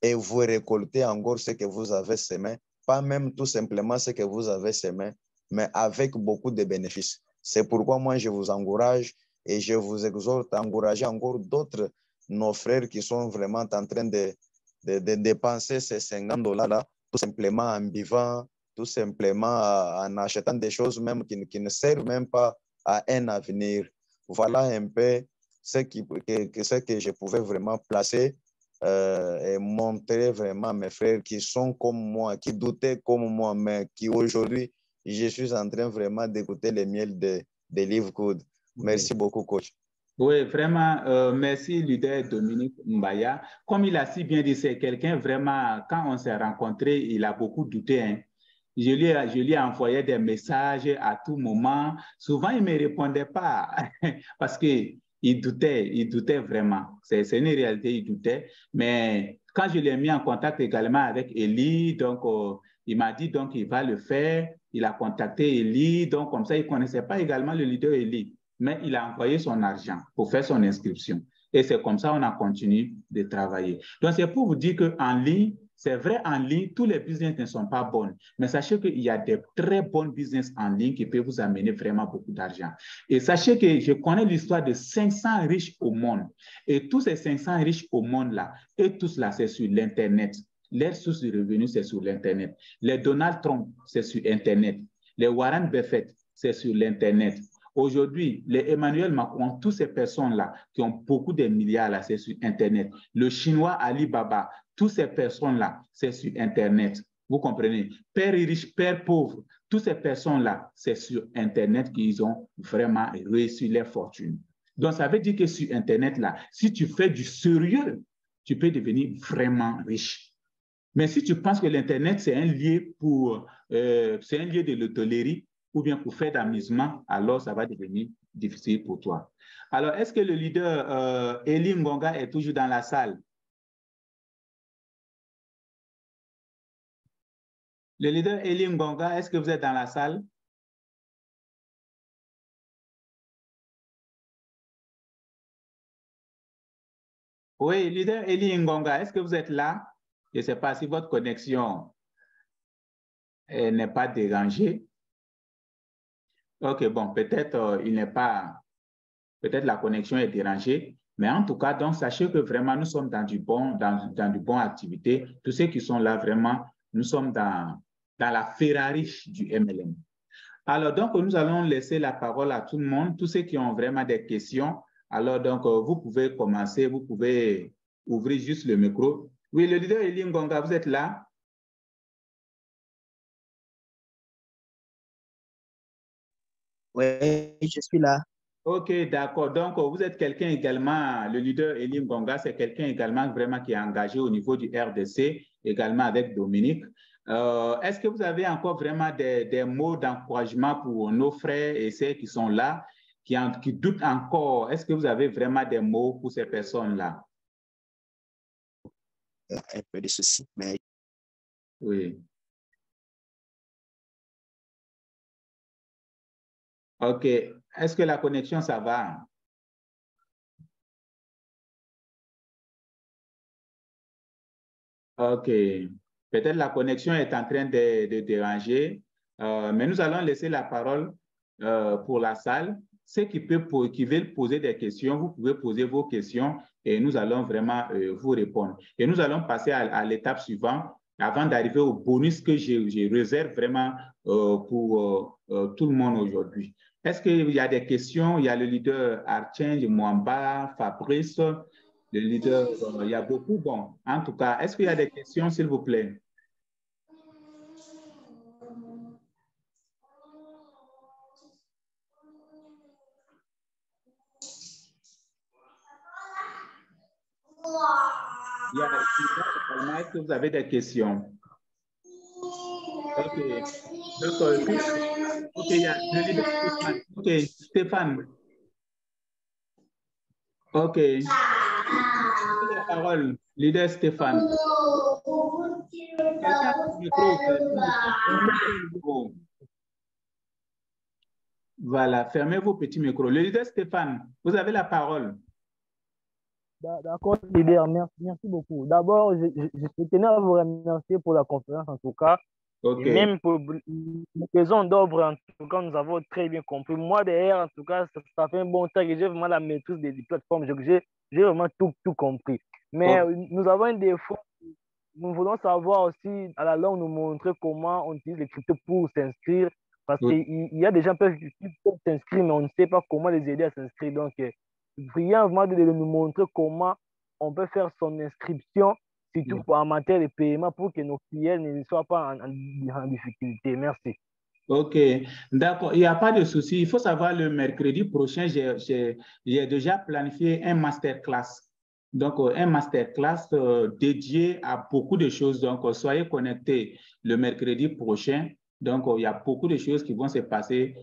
et vous récoltez encore ce que vous avez semé, pas même tout simplement ce que vous avez semé, mais avec beaucoup de bénéfices. C'est pourquoi moi, je vous encourage et je vous exhorte à encourager encore d'autres, nos frères qui sont vraiment en train de dépenser ces 50 dollars-là, tout simplement en vivant, tout simplement en achetant des choses même qui ne servent même pas à un avenir. Voilà un peu ce que je pouvais vraiment placer et montrer vraiment à mes frères qui sont comme moi, qui doutaient comme moi, mais qui aujourd'hui, je suis en train vraiment d'écouter les miels de Livegood. Merci beaucoup, coach. Oui, vraiment, merci, leader Dominique Mbaya. Comme il a si bien dit, c'est quelqu'un vraiment, quand on s'est rencontrés, il a beaucoup douté. Hein. Je lui ai envoyé des messages à tout moment. Souvent, il ne me répondait pas parce qu'il doutait vraiment. C'est une réalité, il doutait. Mais quand je l'ai mis en contact également avec Eli, donc il m'a dit donc il va le faire. Il a contacté Eli, donc comme ça, il ne connaissait pas également le leader Eli. Mais il a envoyé son argent pour faire son inscription. Et c'est comme ça qu'on a continué de travailler. Donc, c'est pour vous dire qu'en ligne, c'est vrai, en ligne, tous les business ne sont pas bons. Mais sachez qu'il y a des très bons business en ligne qui peuvent vous amener vraiment beaucoup d'argent. Et sachez que je connais l'histoire de 500 riches au monde. Et tous ces 500 riches au monde-là, et tous là, c'est sur l'Internet. Leurs sources de revenus, c'est sur l'Internet. Les Donald Trump, c'est sur Internet. Les Warren Buffett, c'est sur l'Internet. Aujourd'hui, les Emmanuel Macron, toutes ces personnes-là qui ont beaucoup de milliards, là, c'est sur Internet. Le chinois Alibaba, toutes ces personnes-là, c'est sur Internet. Vous comprenez? Père riche, père pauvre, toutes ces personnes-là, c'est sur Internet qu'ils ont vraiment réussi leur fortune. Donc, ça veut dire que sur Internet, là, si tu fais du sérieux, tu peux devenir vraiment riche. Mais si tu penses que l'Internet, c'est un lieu de l'hôtellerie, ou bien pour faire d'amusement, alors ça va devenir difficile pour toi. Alors, est-ce que le leader Eli Ngonga est toujours dans la salle? Le leader Eli Ngonga, est-ce que vous êtes dans la salle? Oui, leader Eli Ngonga, est-ce que vous êtes là? Je ne sais pas si votre connexion n'est pas dérangée. OK, bon, peut-être il n'est pas... Peut-être la connexion est dérangée, mais en tout cas, donc, sachez que vraiment, nous sommes dans du bon activité. Tous ceux qui sont là, vraiment, nous sommes dans la Ferrari du MLM. Alors, donc, nous allons laisser la parole à tout le monde, tous ceux qui ont vraiment des questions. Alors, donc, vous pouvez commencer, vous pouvez ouvrir juste le micro. Oui, le leader Eli Ngonga, vous êtes là? Oui, je suis là. OK, d'accord. Donc, vous êtes quelqu'un également, le leader Eli Ngonga, c'est quelqu'un également vraiment qui est engagé au niveau du RDC, également avec Dominique. Est-ce que vous avez encore vraiment des mots d'encouragement pour nos frères et sœurs qui sont là, qui doutent encore? Est-ce que vous avez vraiment des mots pour ces personnes-là? Un peu de ceci, mais... Oui. OK. Est-ce que la connexion, ça va? OK. Peut-être la connexion est en train de déranger, mais nous allons laisser la parole pour la salle. Ceux qui veulent poser des questions, vous pouvez poser vos questions et nous allons vraiment vous répondre. Et nous allons passer à l'étape suivante avant d'arriver au bonus que je réserve vraiment pour tout le monde aujourd'hui. Est-ce qu'il y a des questions? Il y a le leader Archange, Mwamba, Fabrice, le leader, il y a beaucoup. Bon, en tout cas, est-ce qu'il y a des questions, s'il vous plaît? Est-ce que vous avez des questions? OK. Donc, OK, il y a le leader Stéphane. OK, Stéphane. OK. La parole, leader Stéphane. Quelqu'un a le micro. Voilà, fermez vos petits micros. Le leader Stéphane, vous avez la parole. D'accord, leader, merci beaucoup. D'abord, je tenais à vous remercier pour la conférence en tout cas. OK. Et même pour les raisons d'ordre, en tout cas, nous avons très bien compris. Moi, derrière, en tout cas, ça fait un bon temps que j'ai vraiment la maîtrise des plateformes. J'ai vraiment tout compris. Mais nous avons un défaut. Nous voulons savoir aussi, à la longue, nous montrer comment on utilise les cryptos pour s'inscrire. Parce qu'il y a des gens qui peuvent s'inscrire, mais on ne sait pas comment les aider à s'inscrire. Donc, prions vraiment de nous montrer comment on peut faire son inscription, surtout en matière de paiement, pour que nos clients ne soient pas en difficulté. Merci. OK, d'accord, il n'y a pas de souci. Il faut savoir, le mercredi prochain, j'ai déjà planifié un masterclass. Donc, un masterclass dédié à beaucoup de choses. Donc, soyez connectés le mercredi prochain. Donc, il y a beaucoup de choses qui vont se passer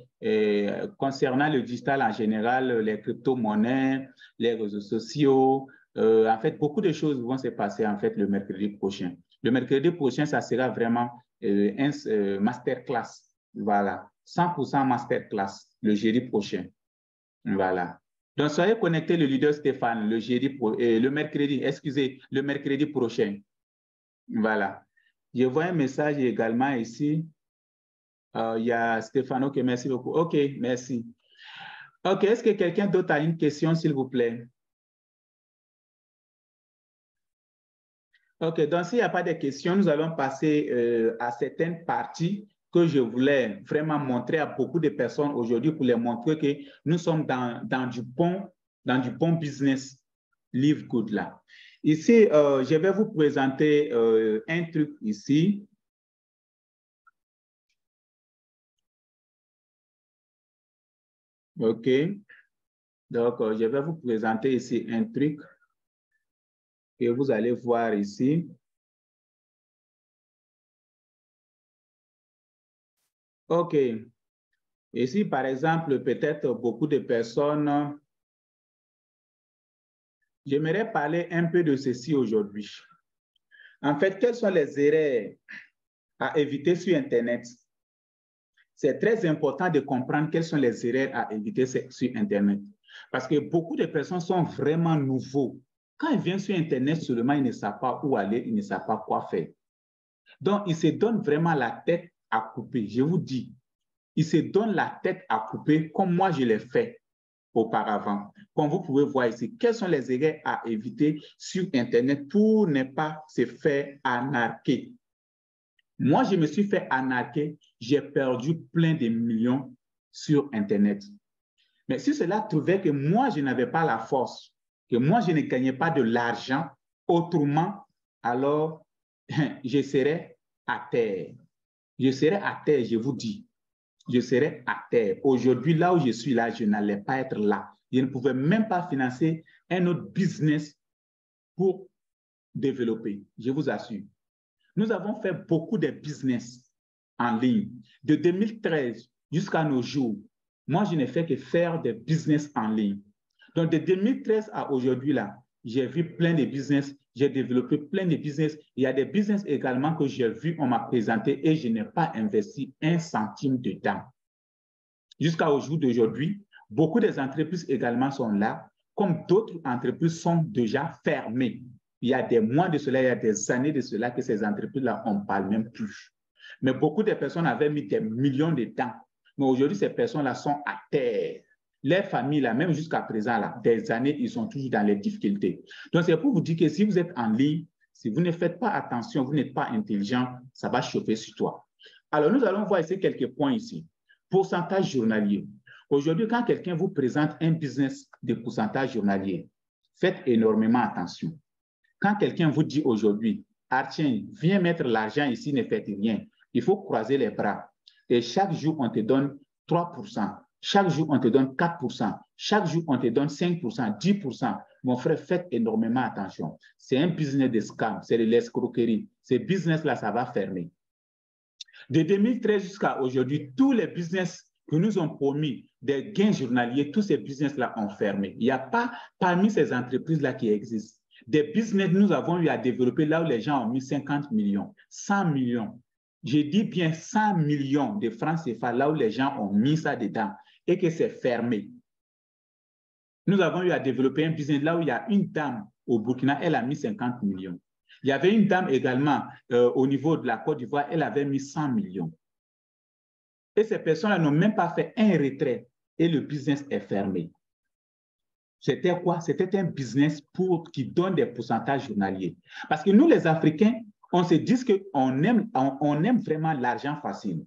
concernant le digital en général, les crypto-monnaies, les réseaux sociaux. En fait, beaucoup de choses vont se passer en fait le mercredi prochain. Le mercredi prochain, ça sera vraiment un masterclass. Voilà, 100% masterclass le jeudi prochain. Voilà. Donc, soyez connectés, le leader Stéphane, le mercredi prochain. Voilà. Je vois un message également ici. Il y a Stéphane. OK, merci beaucoup. OK, merci. OK, est-ce que quelqu'un d'autre a une question, s'il vous plaît? OK, donc s'il n'y a pas de questions, nous allons passer à certaines parties que je voulais vraiment montrer à beaucoup de personnes aujourd'hui pour les montrer que nous sommes dans du bon business Live Good là. Ici, je vais vous présenter un truc ici. OK. Donc, je vais vous présenter ici un truc que vous allez voir ici. OK. Ici, par exemple, peut-être beaucoup de personnes... J'aimerais parler un peu de ceci aujourd'hui. En fait, quelles sont les erreurs à éviter sur Internet? C'est très important de comprendre quelles sont les erreurs à éviter sur Internet. Parce que beaucoup de personnes sont vraiment nouveaux. Quand ils viennent sur Internet seulement, ils ne savent pas où aller, ils ne savent pas quoi faire. Donc, ils se donnent vraiment la tête à couper. Je vous dis, ils se donnent la tête à couper comme moi je l'ai fait auparavant. Comme vous pouvez voir ici, quelles sont les erreurs à éviter sur Internet pour ne pas se faire arnaquer. Moi, je me suis fait arnaquer, j'ai perdu plein de millions sur Internet. Mais si cela trouvait que moi, je n'avais pas la force, que moi, je ne gagnais pas de l'argent autrement, alors je serais à terre. Je serais à terre, je vous dis. Je serais à terre. Aujourd'hui, là où je suis là, je n'allais pas être là. Je ne pouvais même pas financer un autre business pour développer, je vous assure. Nous avons fait beaucoup de business en ligne. De 2013 jusqu'à nos jours, moi, je n'ai fait que faire des business en ligne. Donc, de 2013 à aujourd'hui, là, j'ai vu plein de business, j'ai développé plein de business. Il y a des business également que j'ai vu, on m'a présenté et je n'ai pas investi un centime dedans. Jusqu'au jour d'aujourd'hui, beaucoup des entreprises également sont là, comme d'autres entreprises sont déjà fermées. Il y a des mois de cela, il y a des années de cela que ces entreprises-là, on ne parle même plus. Mais beaucoup de personnes avaient mis des millions de temps. Mais aujourd'hui, ces personnes-là sont à terre. Les familles, là, même jusqu'à présent, là, des années, ils sont toujours dans les difficultés. Donc, c'est pour vous dire que si vous êtes en ligne, si vous ne faites pas attention, vous n'êtes pas intelligent, ça va chauffer sur toi. Alors, nous allons voir ici quelques points ici. Pourcentage journalier. Aujourd'hui, quand quelqu'un vous présente un business de pourcentage journalier, faites énormément attention. Quand quelqu'un vous dit aujourd'hui, Artien, viens mettre l'argent ici, ne faites rien, il faut croiser les bras. Et chaque jour, on te donne 3%, Chaque jour, on te donne 4%. Chaque jour, on te donne 5%, 10%. Mon frère, faites énormément attention. C'est un business de scam, c'est de l'escroquerie. Ces business-là, ça va fermer. De 2013 jusqu'à aujourd'hui, tous les business que nous ont promis des gains journaliers, tous ces business-là ont fermé. Il n'y a pas parmi ces entreprises-là qui existent. Des business, nous avons eu à développer là où les gens ont mis 50 millions, 100 millions. Je dis bien 100 millions de francs CFA là où les gens ont mis ça dedans et que c'est fermé. Nous avons eu à développer un business là où il y a une dame au Burkina, elle a mis 50 millions. Il y avait une dame également au niveau de la Côte d'Ivoire, elle avait mis 100 millions. Et ces personnes-là n'ont même pas fait un retrait et le business est fermé. C'était quoi? C'était un business qui donne des pourcentages journaliers. Parce que nous, les Africains, on se dit qu'on aime vraiment l'argent facile.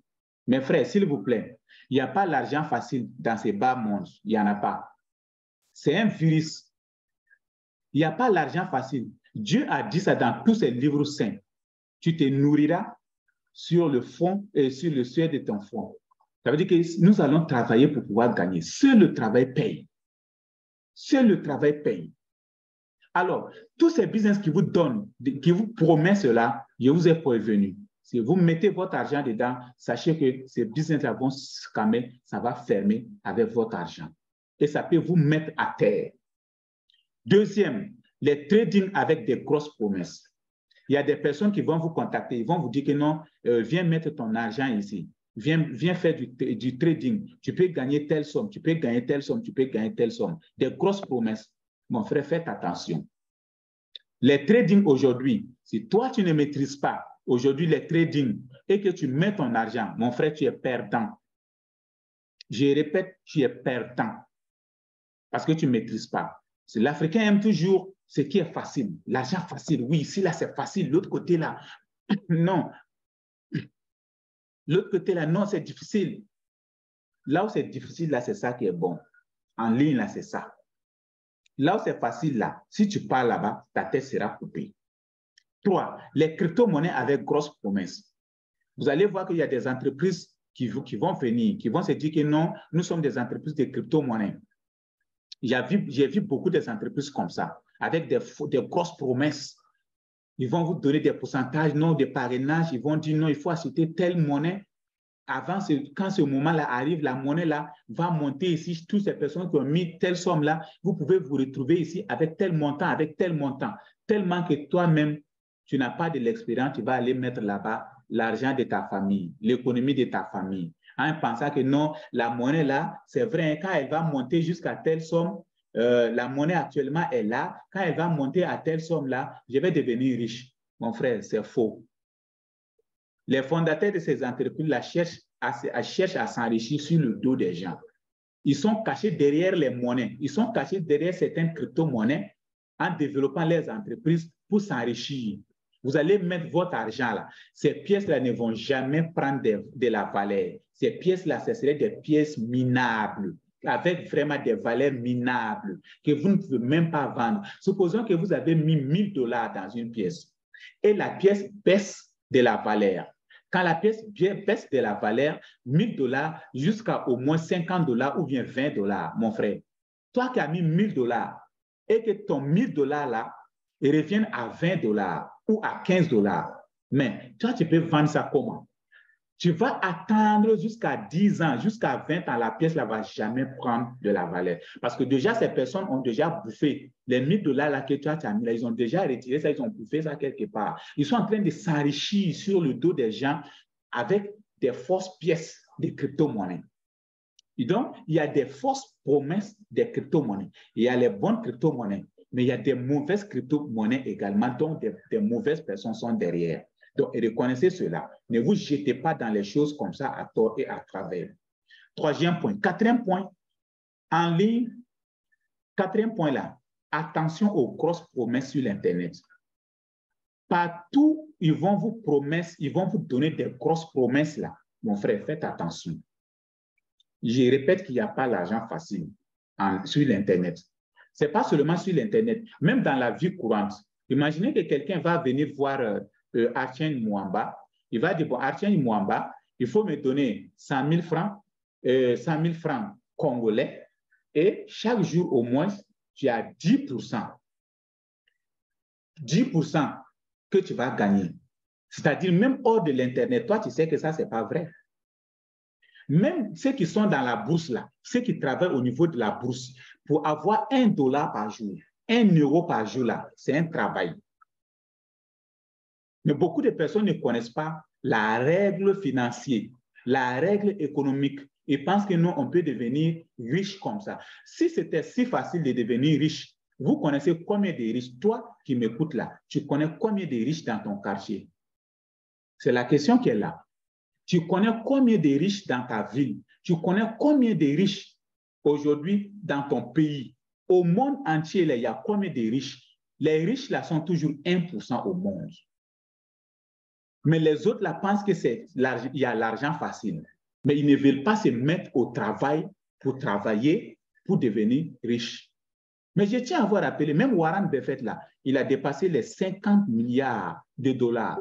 Mes frères, s'il vous plaît, il n'y a pas l'argent facile dans ces bas mondes. Il n'y en a pas. C'est un virus. Il n'y a pas l'argent facile. Dieu a dit ça dans tous ses livres saints. Tu te nourriras sur le fond et sur le sueur de ton front. Ça veut dire que nous allons travailler pour pouvoir gagner. Seul le travail paye. Seul le travail paye. Alors, tous ces business qui vous donnent, qui vous promettent cela, je vous ai prévenu. Si vous mettez votre argent dedans, sachez que ces business-là vont se scammer, ça va fermer avec votre argent. Et ça peut vous mettre à terre. Deuxième, les trading avec des grosses promesses. Il y a des personnes qui vont vous contacter, ils vont vous dire que non, viens mettre ton argent ici. Viens faire du trading. Tu peux gagner telle somme, tu peux gagner telle somme, tu peux gagner telle somme. Des grosses promesses. Mon frère, faites attention. Les trading aujourd'hui, si toi, tu ne maîtrises pas aujourd'hui les trading et que tu mets ton argent, mon frère, tu es perdant. Je répète, tu es perdant parce que tu ne maîtrises pas. L'Africain aime toujours ce qui est facile. L'argent facile, oui, ici, là, c'est facile. L'autre côté, là, non. L'autre côté, là, non, c'est difficile. Là où c'est difficile, là, c'est ça qui est bon. En ligne, là, c'est ça. Là où c'est facile, là, si tu pars là-bas, ta tête sera coupée. 3. Les crypto-monnaies avec grosses promesses. Vous allez voir qu'il y a des entreprises qui vont venir, qui vont se dire que non, nous sommes des entreprises de crypto-monnaies. J'ai vu beaucoup d'entreprises comme ça, avec des grosses promesses. Ils vont vous donner des pourcentages, non, des parrainages. Ils vont dire non, il faut acheter telle monnaie. Avant, quand ce moment-là arrive, la monnaie-là va monter ici. Toutes ces personnes qui ont mis telle somme-là, vous pouvez vous retrouver ici avec tel montant, tellement que toi-même, tu n'as pas de l'expérience, tu vas aller mettre là-bas l'argent de ta famille, l'économie de ta famille, en pensant que non, la monnaie-là, c'est vrai, quand elle va monter jusqu'à telle somme, la monnaie actuellement est là, quand elle va monter à telle somme-là, je vais devenir riche. Mon frère, c'est faux. Les fondateurs de ces entreprises-là cherchent à s'enrichir sur le dos des gens. Ils sont cachés derrière les monnaies. Ils sont cachés derrière certaines crypto-monnaies en développant les entreprises pour s'enrichir. Vous allez mettre votre argent là. Ces pièces-là ne vont jamais prendre de la valeur. Ces pièces-là, ce seraient des pièces minables, avec vraiment des valeurs minables que vous ne pouvez même pas vendre. Supposons que vous avez mis $1000 dans une pièce et la pièce baisse de la valeur. Quand la pièce baisse de la valeur, $1000 jusqu'à au moins $50 ou bien $20, mon frère. Toi qui as mis $1000 et que ton $1000 là revienne à $20 ou à $15, mais toi, tu peux vendre ça comment? Tu vas attendre jusqu'à 10 ans, jusqu'à 20 ans, la pièce ne va jamais prendre de la valeur. Parce que déjà, ces personnes ont déjà bouffé les $1000 là que toi, tu as mis là, ils ont déjà retiré ça, ils ont bouffé ça quelque part. Ils sont en train de s'enrichir sur le dos des gens avec des fausses pièces de crypto-monnaies. Et donc, il y a des fausses promesses de crypto-monnaies. Il y a les bonnes crypto-monnaies, mais il y a des mauvaises crypto-monnaies également, dont des mauvaises personnes sont derrière. Donc, reconnaissez cela. Ne vous jetez pas dans les choses comme ça à tort et à travers. Troisième point. Quatrième point, en ligne. Quatrième point là, attention aux grosses promesses sur l'Internet. Partout, ils vont vous donner des grosses promesses là. Mon frère, faites attention. Je répète qu'il n'y a pas l'argent facile sur l'Internet. Ce n'est pas seulement sur l'Internet, même dans la vie courante. Imaginez que quelqu'un va venir voir Artien Mwamba. Il va dire, bon, Artien Mwamba, il faut me donner 100 000 francs. 100 000 francs, congolais et chaque jour au moins, tu as 10%. 10% que tu vas gagner. C'est-à-dire, même hors de l'Internet, toi, tu sais que ça, ce n'est pas vrai. Même ceux qui sont dans la bourse, là, ceux qui travaillent au niveau de la bourse, pour avoir $1 par jour, 1 euro par jour, là, c'est un travail. Mais beaucoup de personnes ne connaissent pas la règle financière, la règle économique. Ils pensent que nous, on peut devenir riche comme ça. Si c'était si facile de devenir riche, vous connaissez combien de riches? Toi qui m'écoutes là, tu connais combien de riches dans ton quartier? C'est la question qui est là. Tu connais combien de riches dans ta ville? Tu connais combien de riches aujourd'hui dans ton pays? Au monde entier, là, il y a combien de riches? Les riches là sont toujours 1% au monde. Mais les autres là pensent que c'est il y a l'argent facile. Mais ils ne veulent pas se mettre au travail pour travailler, pour devenir riche. Mais je tiens à vous rappeler, même Warren Buffett là, il a dépassé les 50 milliards de dollars.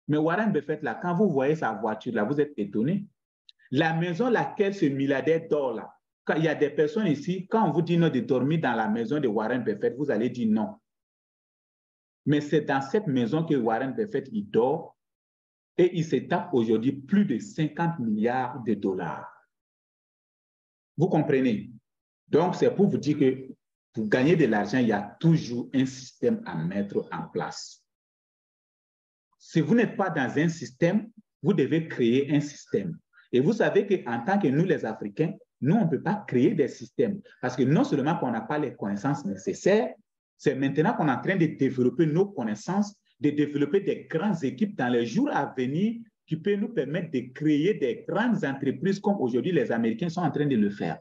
Mais Warren Buffett là, quand vous voyez sa voiture là, vous êtes étonné. La maison laquelle ce milliardaire dort là, quand il y a des personnes ici, quand on vous dit non de dormir dans la maison de Warren Buffett, vous allez dire non. Mais c'est dans cette maison que Warren Buffett il dort. Et il se tape aujourd'hui plus de 50 milliards de dollars. Vous comprenez? Donc, c'est pour vous dire que pour gagner de l'argent, il y a toujours un système à mettre en place. Si vous n'êtes pas dans un système, vous devez créer un système. Et vous savez qu'en tant que nous, les Africains, nous, on ne peut pas créer des systèmes. Parce que non seulement qu'on n'a pas les connaissances nécessaires, c'est maintenant qu'on est en train de développer nos connaissances, de développer des grandes équipes dans les jours à venir qui peuvent nous permettre de créer des grandes entreprises comme aujourd'hui les Américains sont en train de le faire.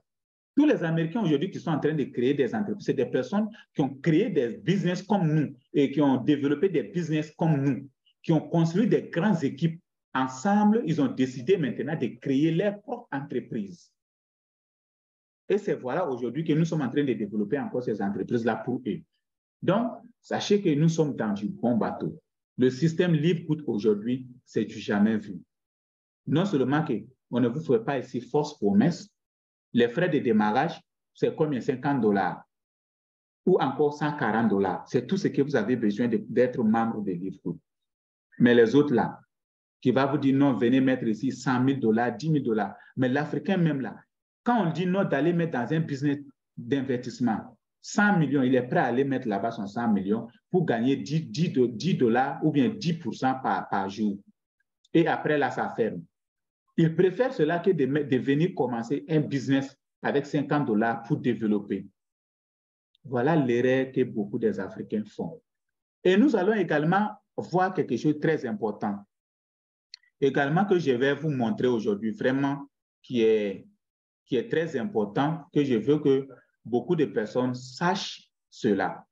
Tous les Américains aujourd'hui qui sont en train de créer des entreprises, c'est des personnes qui ont créé des business comme nous et qui ont développé des business comme nous, qui ont construit des grandes équipes. Ensemble, ils ont décidé maintenant de créer leur propre entreprise. Et c'est voilà aujourd'hui que nous sommes en train de développer encore ces entreprises-là pour eux. Donc, sachez que nous sommes dans du bon bateau. Le système Livegood aujourd'hui, c'est du jamais vu. Non seulement qu'on ne vous fait pas ici force promesse, les frais de démarrage, c'est combien? 50 $ ou encore 140 $. C'est tout ce que vous avez besoin d'être membre de Livegood. Mais les autres là, qui va vous dire non, venez mettre ici 100 000 $, 10 000 $. Mais l'Africain même là, quand on dit non d'aller mettre dans un business d'investissement, 100 millions, il est prêt à aller mettre là-bas son 100 millions pour gagner 10 $ ou bien 10% par jour. Et après là, ça ferme. Il préfère cela que de venir commencer un business avec 50 $ pour développer. Voilà l'erreur que beaucoup des Africains font. Et nous allons également voir quelque chose de très important. Également que je vais vous montrer aujourd'hui, vraiment, qui est très important, que je veux que beaucoup de personnes sachent cela.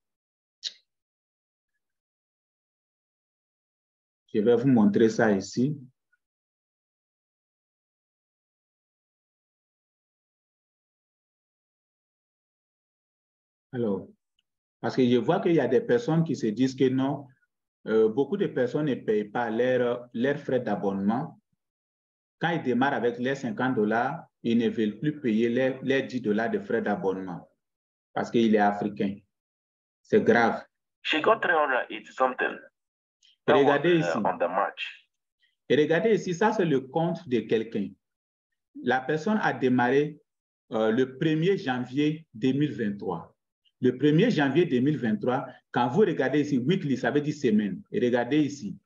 Je vais vous montrer ça ici. Alors, parce que je vois qu'il y a des personnes qui se disent que non, beaucoup de personnes ne payent pas leurs frais d'abonnement. Quand ils démarrent avec les 50 $, ils ne veulent plus payer les 10 $ de frais d'abonnement parce qu'il est africain. C'est grave. She got 380 something. Et regardez ici. Et regardez ici, ça c'est le compte de quelqu'un. La personne a démarré le 1er janvier 2023. Le 1er janvier 2023, quand vous regardez ici, weekly, ça veut dire semaine. Et regardez ici.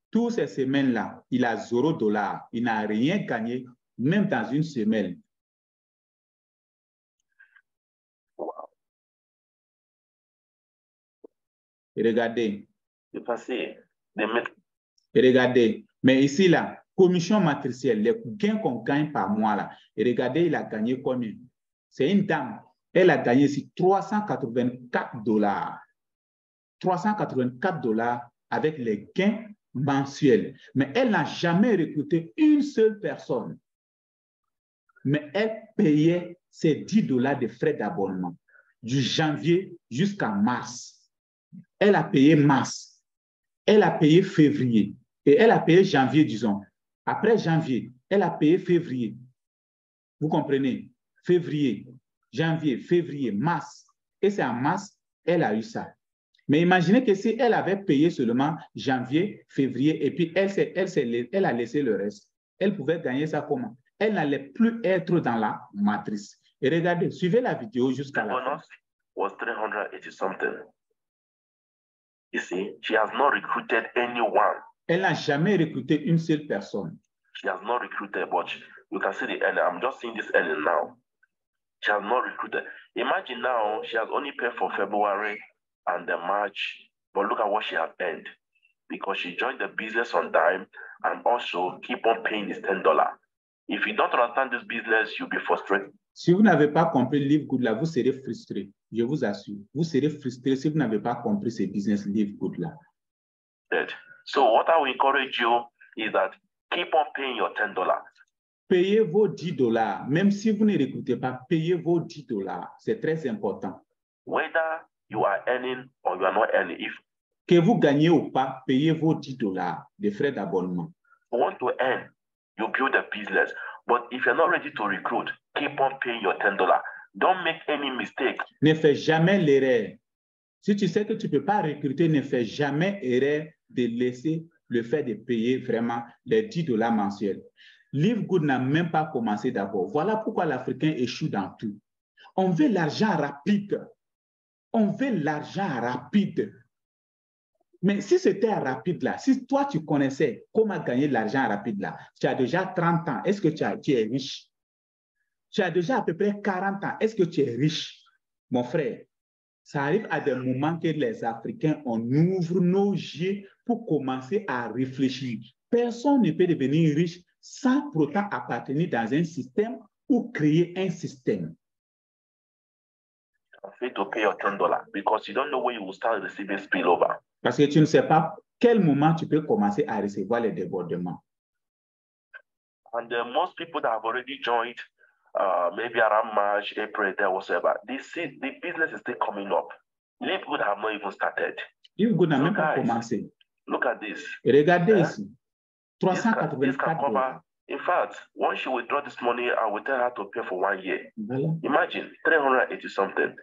Toutes ces semaines-là, il a 0 $. Il n'a rien gagné, même dans une semaine. Wow. Et regardez. C'est passé. Et regardez. Mais ici, là, commission matricielle, les gains qu'on gagne par mois, là. Et regardez, il a gagné combien? C'est une dame. Elle a gagné ici 384 $. 384 $ avec les gains mensuels. Mais elle n'a jamais recruté une seule personne. Mais elle payait ses 10 $ de frais d'abonnement du janvier jusqu'à mars. Elle a payé mars. Elle a payé février. Et elle a payé janvier, disons. Après janvier, elle a payé février. Vous comprenez? février, janvier, février, mars. Et c'est en mars, elle a eu ça. Mais imaginez que si elle avait payé seulement janvier, février, et puis elle a laissé le reste, elle pouvait gagner ça comment? Elle n'allait plus être dans la matrice. Et regardez, suivez la vidéo jusqu'à la fin. The bonus was 380 something. You see, she has not recruited anyone. Elle n'a jamais recruté une seule personne. She has not recruited, but you can see the earning. I'm just seeing this earning now. She has not recruited. Imagine now, she has only paid for February and the March, but look at what she has earned because she joined the business on time and also keep on paying this $10. If you don't understand this business, you'll be frustrated. Si vous n'avez pas compris Live Good là, vous serez frustré. Je vous assure. Vous serez frustré si vous n'avez pas compris ce business Live Good là. So what I will encourage you is that keep on paying your $10. Payez vos $10. Même si vous ne recrutez pas, payez vos $10. C'est très important. Whether you are earning or you are not earning, if que vous gagnez ou pas, payez vos $10 de frais d'abonnement. you want to earn, you build a business. But if you're not ready to recruit, keep on paying your $10. Don't make any mistake. Ne fais jamais l'erreur. Si tu sais que tu ne peux pas recruter, ne fais jamais l'erreur de laisser le fait de payer vraiment les $10 mensuels. Live Good n'a même pas commencé d'abord. Voilà pourquoi l'Africain échoue dans tout. On veut l'argent rapide. On veut l'argent rapide. Mais si c'était rapide là, si toi tu connaissais comment gagner de l'argent rapide là, tu as déjà 30 ans, est-ce que tu es riche? Tu as déjà à peu près 40 ans, est-ce que tu es riche? Mon frère, ça arrive à des moments que les Africains, on ouvre nos yeux pour commencer à réfléchir. Personne ne peut devenir riche sans pour autant appartenir dans un système ou créer un système. Free to pay your $10 because you don't know when you will start receiving spillover. Parce que tu ne sais pas quel moment tu peux commencer à recevoir les débordements. And most people that have already joined, maybe around March, April, there whatever, they see the business is still coming up. Live Good have not even started. Live Good n'a So même pas guys, commencé. Look at this. Et regardez ici, This can 384 cover. $. In fact, once she withdraw this money, I will tell her to pay for 1 year. Voilà. Imagine 380 something.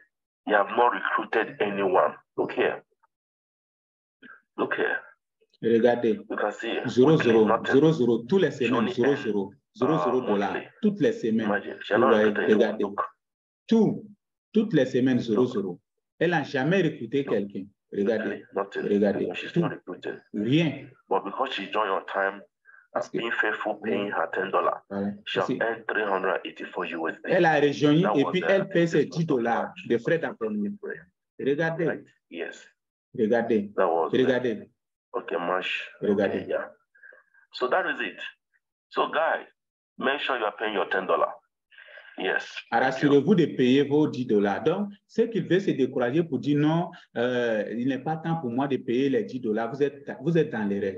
You have not recruited anyone. Look here. Look here. Et regardez, You can see 0, 0, nothing. 0, 0, tous les semaines, only 0, earn, 0, 0, 0 dollars, monthly. toutes les semaines. Imagine. She Vous has not voyez, recruited anyone. regardez, Look. toutes les semaines, 0, Look. 0. Elle n'a jamais recruté quelqu'un. Regardez, Nothing. regardez, She's tout, not recruiting. rien. But because she joined on time, Parce que, being faithful, paying her $10, voilà. she has Parce que earned 384 USD. elle a rejoint That et was puis the elle paie ses business $10 of March. de frais d'abonnement. Regardez, Right? Yes. regardez, That was regardez. okay, March. Regardez. Okay, yeah. So that is it. So guys, make sure you are paying your $10. Yes. Alors, Thank you. assurez-vous de payer vos $10. Donc, ceux qui veulent se décourager pour dire non, il n'est pas temps pour moi de payer les $10, vous êtes dans l'erreur.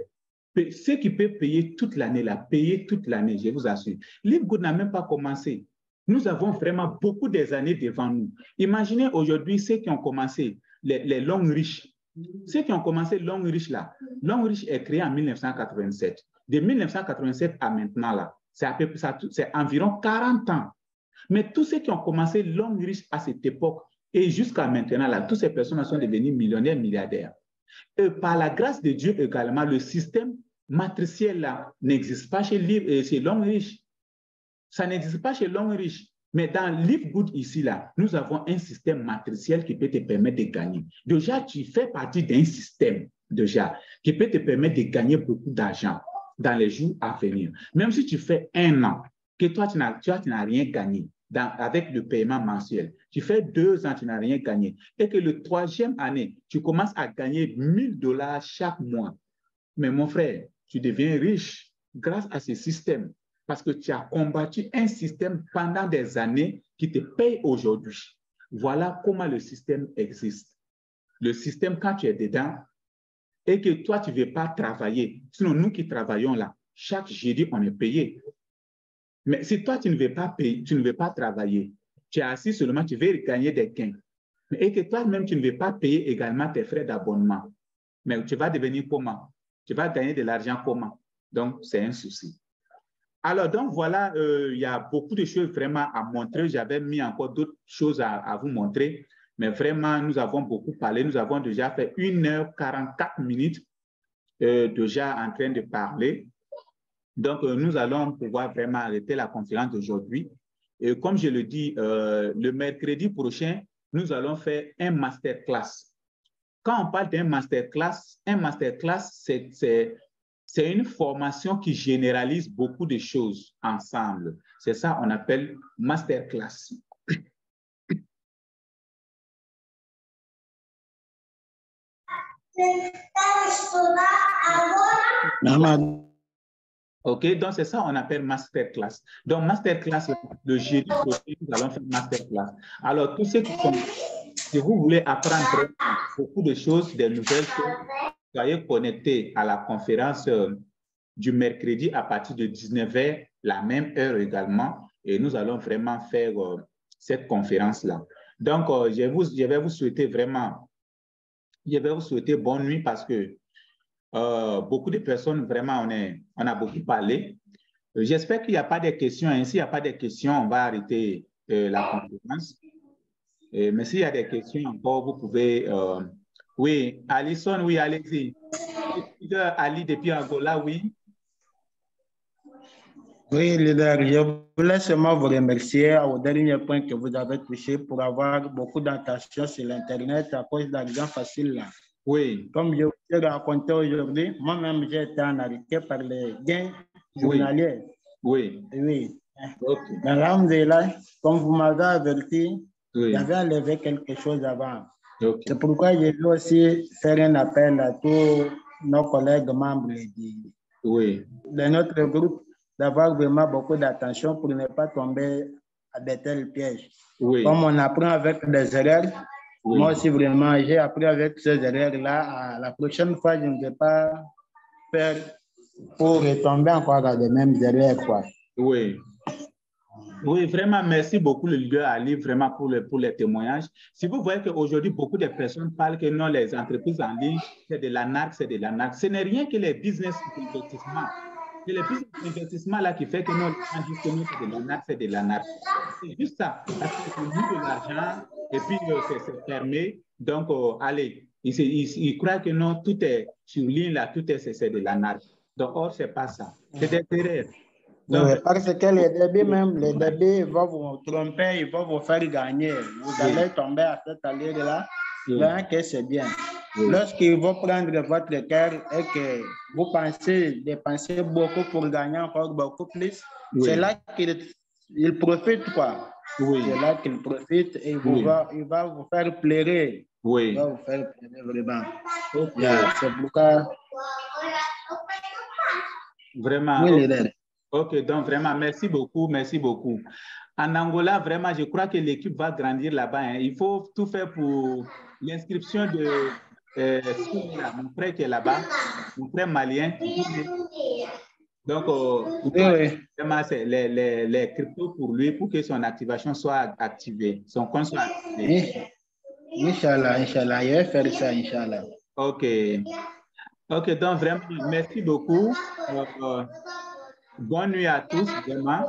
Ceux qui peuvent payer toute l'année, là, payer toute l'année, je vous assure. Live Good n'a même pas commencé. Nous avons vraiment beaucoup des années devant nous. Imaginez aujourd'hui ceux qui ont commencé, les Long Riches. Ceux qui ont commencé Long Rich là, Long Rich est créé en 1987. De 1987 à maintenant là, c'est environ 40 ans. Mais tous ceux qui ont commencé Long Rich à cette époque et jusqu'à maintenant là, toutes ces personnes sont devenues millionnaires, milliardaires. Et par la grâce de Dieu également, le système matriciel là n'existe pas chez Long Rich. Ça n'existe pas chez Long Rich. Mais dans Live Good ici, là, nous avons un système matriciel qui peut te permettre de gagner. Déjà, tu fais partie d'un système déjà qui peut te permettre de gagner beaucoup d'argent dans les jours à venir. Même si tu fais 1 an, que toi, tu n'as rien gagné avec le paiement mensuel. Tu fais 2 ans, tu n'as rien gagné. Et que le 3e année, tu commences à gagner $1000 chaque mois. Mais mon frère, tu deviens riche grâce à ce système. Parce que tu as combattu un système pendant des années qui te paye aujourd'hui. Voilà comment le système existe. Le système, quand tu es dedans et que toi, tu ne veux pas travailler, sinon nous qui travaillons là, chaque jeudi, on est payé. Mais si toi, tu ne veux pas payer, tu ne veux pas travailler, tu es assis seulement, tu veux gagner des gains. Et que toi-même, tu ne veux pas payer également tes frais d'abonnement. Mais tu vas devenir comment? Tu vas gagner de l'argent comment? Donc, c'est un souci. Alors, donc voilà, il y a beaucoup de choses vraiment à montrer. J'avais mis encore d'autres choses à vous montrer. Mais vraiment, nous avons beaucoup parlé. Nous avons déjà fait 1h44 déjà en train de parler. Donc, nous allons pouvoir vraiment arrêter la conférence d'aujourd'hui. Et comme je le dis, le mercredi prochain, nous allons faire un masterclass. Quand on parle d'un masterclass, c'est une formation qui généralise beaucoup de choses ensemble. C'est ça qu'on appelle masterclass. OK, donc c'est ça on appelle masterclass. Donc masterclass, le jeudi prochain, nous allons faire masterclass. Alors, tous ceux qui sont, si vous voulez apprendre beaucoup de choses, des nouvelles choses, soyez connectés à la conférence du mercredi à partir de 19h, la même heure également, et nous allons vraiment faire cette conférence-là. Donc, je vais vous souhaiter vraiment, bonne nuit parce que beaucoup de personnes, vraiment, on a beaucoup parlé. J'espère qu'il n'y a pas de questions. S'il n'y a pas de questions, on va arrêter la conférence. Mais s'il y a des questions encore, vous pouvez... oui, Alison, oui, allez-y. Ali depuis Angola, oui. Oui, leader, je voulais seulement vous remercier au dernier point que vous avez touché pour avoir beaucoup d'attention sur l'Internet à cause d'argent facile là. Oui. Comme je vous ai raconté aujourd'hui, moi-même j'ai été en arrêté par les gains journaliers. Oui. Oui. Okay. Mais là, comme vous m'avez averti, oui. j'avais enlevé quelque chose avant. Okay. C'est pourquoi je veux aussi faire un appel à tous nos collègues membres de notre groupe d'avoir vraiment beaucoup d'attention pour ne pas tomber à de tels pièges. Oui. Comme on apprend avec des erreurs, moi aussi vraiment, j'ai appris avec ces erreurs-là. La prochaine fois, je ne vais pas faire pour retomber encore à des mêmes erreurs, quoi. Oui. Oui, vraiment, merci beaucoup, le leader Ali, vraiment pour les témoignages. Si vous voyez qu'aujourd'hui, beaucoup de personnes parlent que non, les entreprises en ligne, c'est de l'arnaque, c'est de l'arnaque. Ce n'est rien que les business d'investissement. C'est les business d'investissement là qui fait que non, les gens disent que non, c'est de l'arnaque, c'est de l'arnaque. C'est juste ça. Parce qu'ils ont mis de l'argent et puis c'est fermé. Donc, allez, ils croient que non, tout est sur ligne là, tout est, c'est de l'arnaque. Donc, or, ce n'est pas ça. C'est des erreurs. Donc, oui, parce que les débits vont vous tromper, ils vont vous faire gagner. Vous allez tomber à cette allure-là. Là, que c'est bien. Oui. Lorsqu'ils vont prendre votre cœur et que vous pensez dépenser beaucoup pour gagner encore beaucoup plus, c'est là qu'ils profitent, quoi. C'est là qu'ils profitent et il va vous faire pleurer. Il va vous faire pleurer vraiment. C'est pourquoi... Vraiment. OK, donc vraiment, merci beaucoup, merci beaucoup. En Angola, vraiment, je crois que l'équipe va grandir là-bas. Hein. Il faut tout faire pour l'inscription de mon frère qui est là-bas, mon frère malien. Donc, vraiment, c'est les cryptos pour lui, pour que son activation soit activée, son compte soit activé. Inch'Allah, Inch'Allah, il va faire ça, Inch'Allah. OK. OK, donc vraiment, merci beaucoup. Bonne nuit à tous, vraiment.